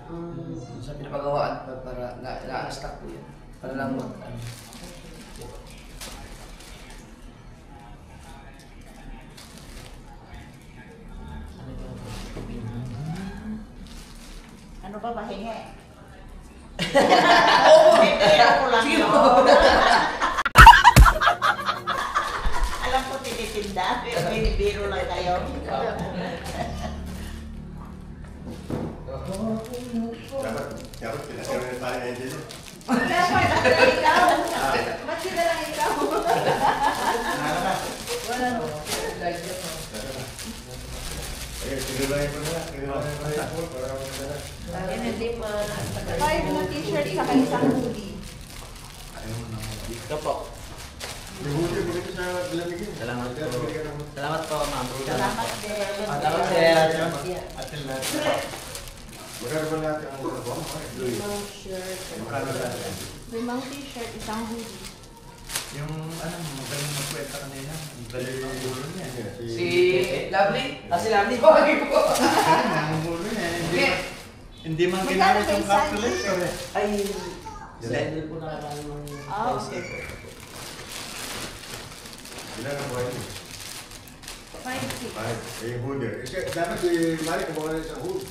Sa pinapagawaan para na-stock ko yan. Para lang Oo. Bibiro ko lang Sige yun. po. Alam ko tinitinda. Binibiro lang kayo. Dapat pinasira na tayo Angel. Dapat ikaw. Ba't sila lang ikaw? Wala. Okay, tinulayin ko na. Tinulayin ko na. Lagi na di ma. 5 na t-shirt sa isang hoodie. Ito po. Yung huli mo ito sa lamigin. Salamat po. Salamat po, ma'am. Salamat din. Salamat, sir. Atin natin. Magkano ba natin ang ulo ko? Limang shirt. Magkano natin? 5 t-shirt, isang hoodie. Yung ano, magaling magkwenta kanina. Ang galing ng ulo niya. Si Lovely? Si Lovely po. Ang ulo niya. Hindi man ginamit yung calculator eh. Ay, sendel po na lang ng Okay. Ilan ang buhay niyo? 5, 6. Ay, yung hoodie. Kasi dapat si Mari kumuha na isang hood.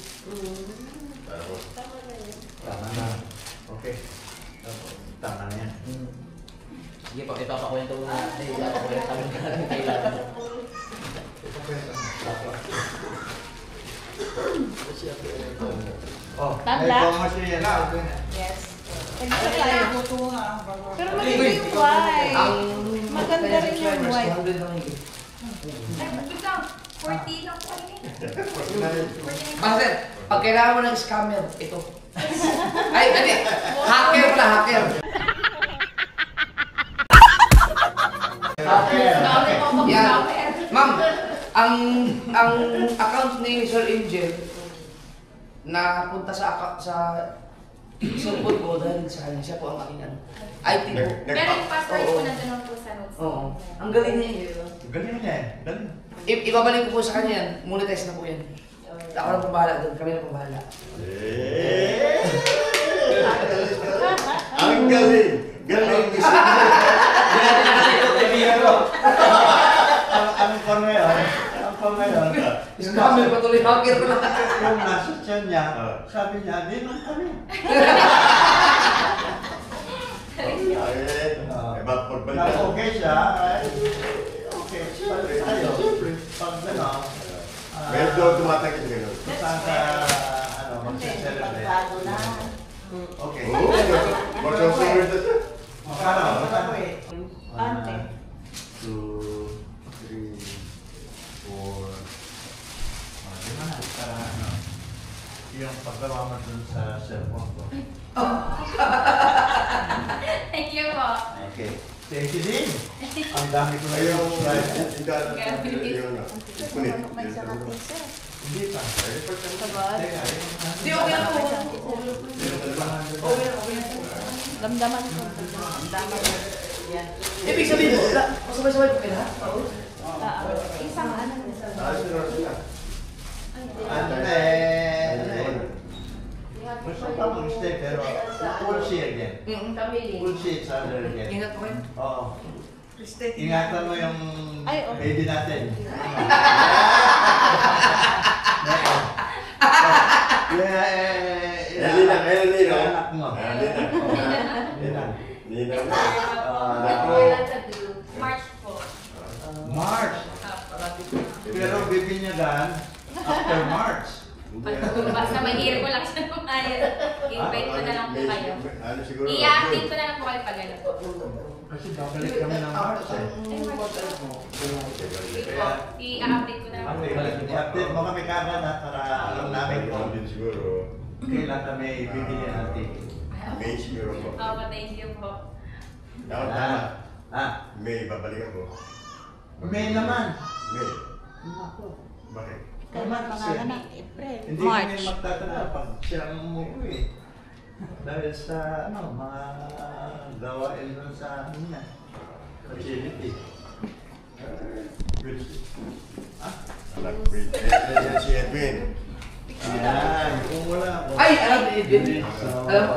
Tama na. Okay. Tama na yan. Sige po, ipapakwento mo natin. Ipapakwento mo natin kailangan. Oh, Tanda? may promotion yan. Yes. Pero maganda yung white. Maganda rin yung white. Ay, ikaw, 40 lang po yun. Master, pag kailangan mo ng scammer, ito. Ay, hindi. Hacker pala, hacker. Yan. Ma'am, ang account ni Sir Angel na punta sa cellphone ko dahil sa kanya, siya po ang aking IT po. Pero yung password ko nandun po sa notes. Oo. Ang galing niya yun. Galing niya eh. Galing. Ibabalik ko po sa kanya yan. Monetize na po yan. Ako lang pambahala doon. Kami lang pambahala. Ang galing! Galing! Ang pa ngayon, Scammer patuloy, hacker na. yung nasa tiyan niya, sabi niya, di nang kami. Okay siya, ay, okay, balik tayo. Pag gano'n, Medyo tumatagin gano'n. saan ka, mag-celebrate? Bago na. Okay. Magsusunod na siya. Magkano? Ante. 2, 3, 4. Para ano, yung paggawa mo dun sa cellphone ko. Thank you po. Okay. Thank you din. Ang dami ko na Ayaw, yung slide. hindi ka punit. Hindi pa. Hindi, okay na po. Okay na po. Damdaman ko. Yan. Ibig sabihin po, masabay-sabay po kayo lahat? Isang ano. Gusto pa mag-stay pero full sheet yan. Full sheet sa other again. Ingat po kayo. Oo. Ingatan mo yung Ay, okay. baby natin. Anak mo. March po. March. Pero bibinyagan after March. Basta mahirap ko lang siya lumayad. I-invite ko na lang po kayo. I-update ko na lang po kayo pag ano po. Kasi babalik kami ng March eh. I-update ko na lang po. I-update mo kami kagad ha, para alam namin kung kailan kami bibili ng ticket. May siguro po. Opo, thank you po. May babalikan ko. May naman. May. Bakit? Naman kasi hindi kami magtataka pag siya ang umuwi. Dahil sa mga gawain doon sa niya. Facility. Anak, wait. Yan si Edwin. Yan. Kung wala ako. Ay, alam ni Edwin. Alam mo?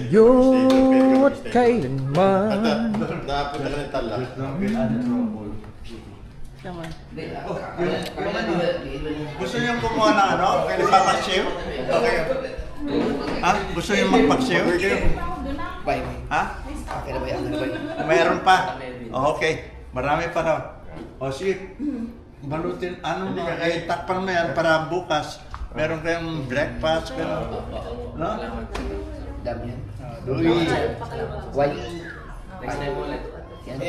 Yut kailanman. Napunta ka ng tala. Gusto niyo kumuha ng ano? Papaksiw? Okay. Ha? Gusto niyo magpaksiw? Bye. Ha? Okay na ba yan? Mayroon pa? Okay. Marami pa raw. O sige. Balutin, ano mo, ay takpan mo yan para bukas. Meron kayong breakfast, pero... No? Dami yan. Uy. White. Yan.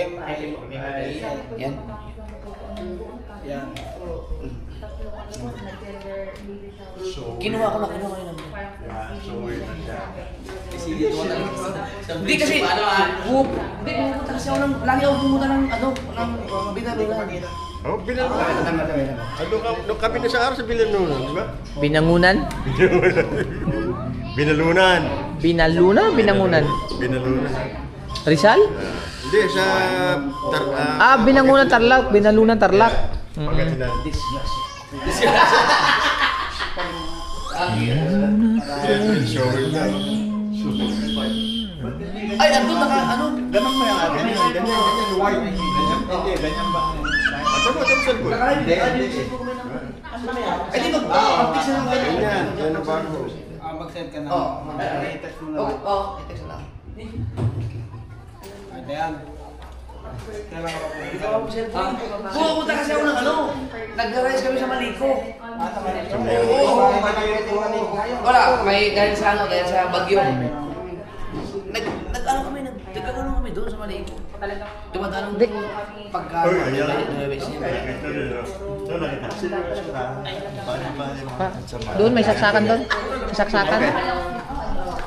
Yan. Yan. Kinuha ko na. Hindi kasi, hindi pumunta kasi ako ng, lagi ako pumunta ng, binalunan. Oh, Binalunan. Doon kami na sa araw sa Binalunan, di ba? Binangunan? Binalunan. Binaluna? Binangunan? Binalunan. Rizal? Hindi, sa... Binangunan Tarlac. Binalunan Tarlac. Pagkatinan. Ay, andun naka, ano? Ganun mo yung akin. Ganyan, white. Hindi, ganyan ba? Saan mo, saan ko? Hindi. Ay, di mag-practice na lang ganyan. Ganyan, yan ang bago. Mag-send ka na. I-text mo na. I-text na lang. Ayan. Pumunta kasi ako ng ano, nag-rise kami sa Maliko. Wala, may dahil sa Bagyo. Nag-ano kami doon sa Maliko. Tumatanong pagka... Doon, may saksakan doon. May saksakan.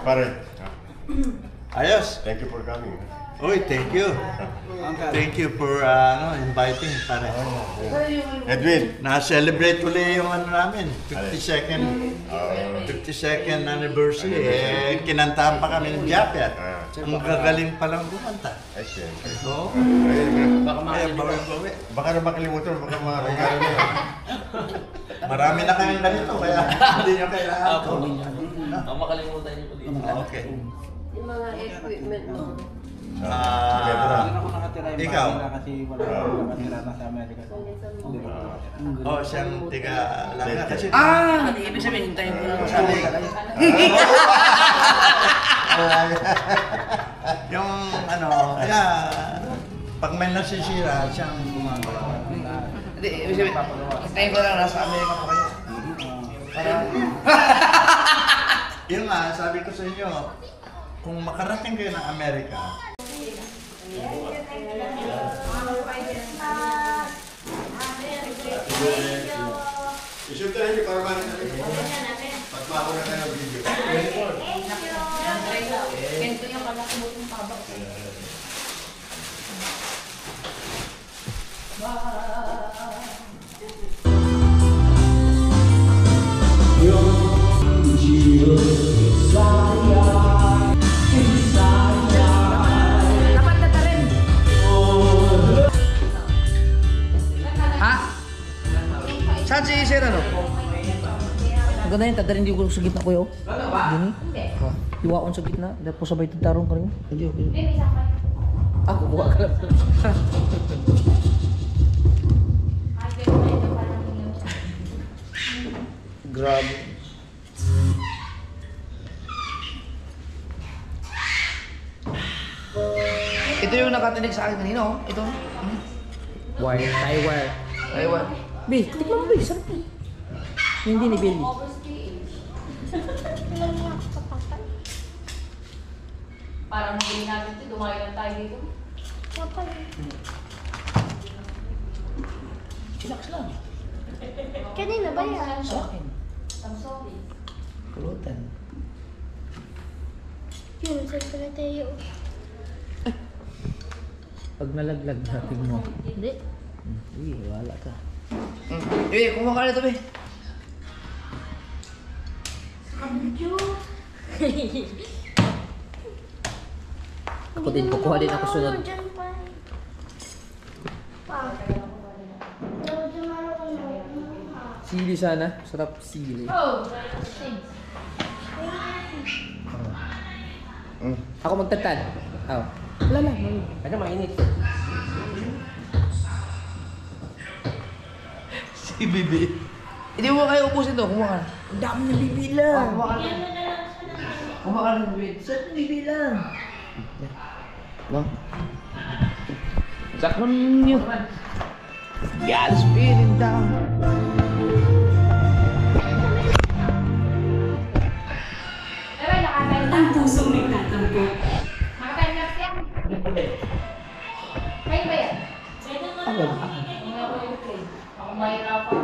Pare. Ayos. Thank you for coming. Uy, thank you. Thank you for inviting, pare. Edwin. Na-celebrate ulit yung ano namin, 52nd anniversary. Kinantahan pa kami ng Japet. Ang gagaling palang kumanta. Ay, siyempre. Oo. Bawi-bawi. Baka na makalimutan, baka maregalo na yan. Marami na kayong ganito, kaya hindi nyo kailangan ito. Ang makalimutan niyo po dito. Okay. Yung mga equipment mo. Ikaw? Kasi wala nakatira na sa Amerika. Oh, siyang tiga lang kasi... Ibig sabihin, hintayin ko lang sa Amerika. Yung ano, pag may nasisira, siyang gumagawa. Hindi, ibig sabihin, hintayin ko lang nasa Amerika po kayo. Para... Yun nga, sabi ko sa inyo, kung makarating kayo ng Amerika, Isuntahin niyo para manin namin. Pagbago na tayo ng video. Ganito yung kalakubot ng tabak. Saan si Sir ano? Ang ganda yun, tadarin di ko sa gitna ko yun. Dini? Iwa ko sa gitna, dahil po sabay tatarong ka rin. Hindi, okay. Kukuha ka lang. Grabe. Ito yung nakatinig sa akin kanina, oh. Ito. Wire. Tie wire. Taiwan. Bi, tikman mo, Bi. Sarap eh. Hindi ni Billy. Parang hindi natin ito, dumayo lang tayo dito. Chillax lang. Kanina ba yan? Sa akin. I'm sorry. Kulutan. Yun, saan pala tayo? Pag nalaglag natin mo. Hindi. Wala ka. Kumuha ka na ito, Be. Ako din, kukuha din ako sunod. Sili sana. Sarap sili. Ako magtatan. Wala lang. Ano mainit? Si Bibi. Hindi mo kayo upusin to, kumuha ka. Ang dami na bibilang. Kumuha ka. Kumuha ka ng Bibi. Saan bibilang? No? Sakon nyo. God's feeling down. Pero nakatime na. Ang pusong nagtatampo. Nakatime na siya. Kayo ba yan? Ako. Ako mahirapan.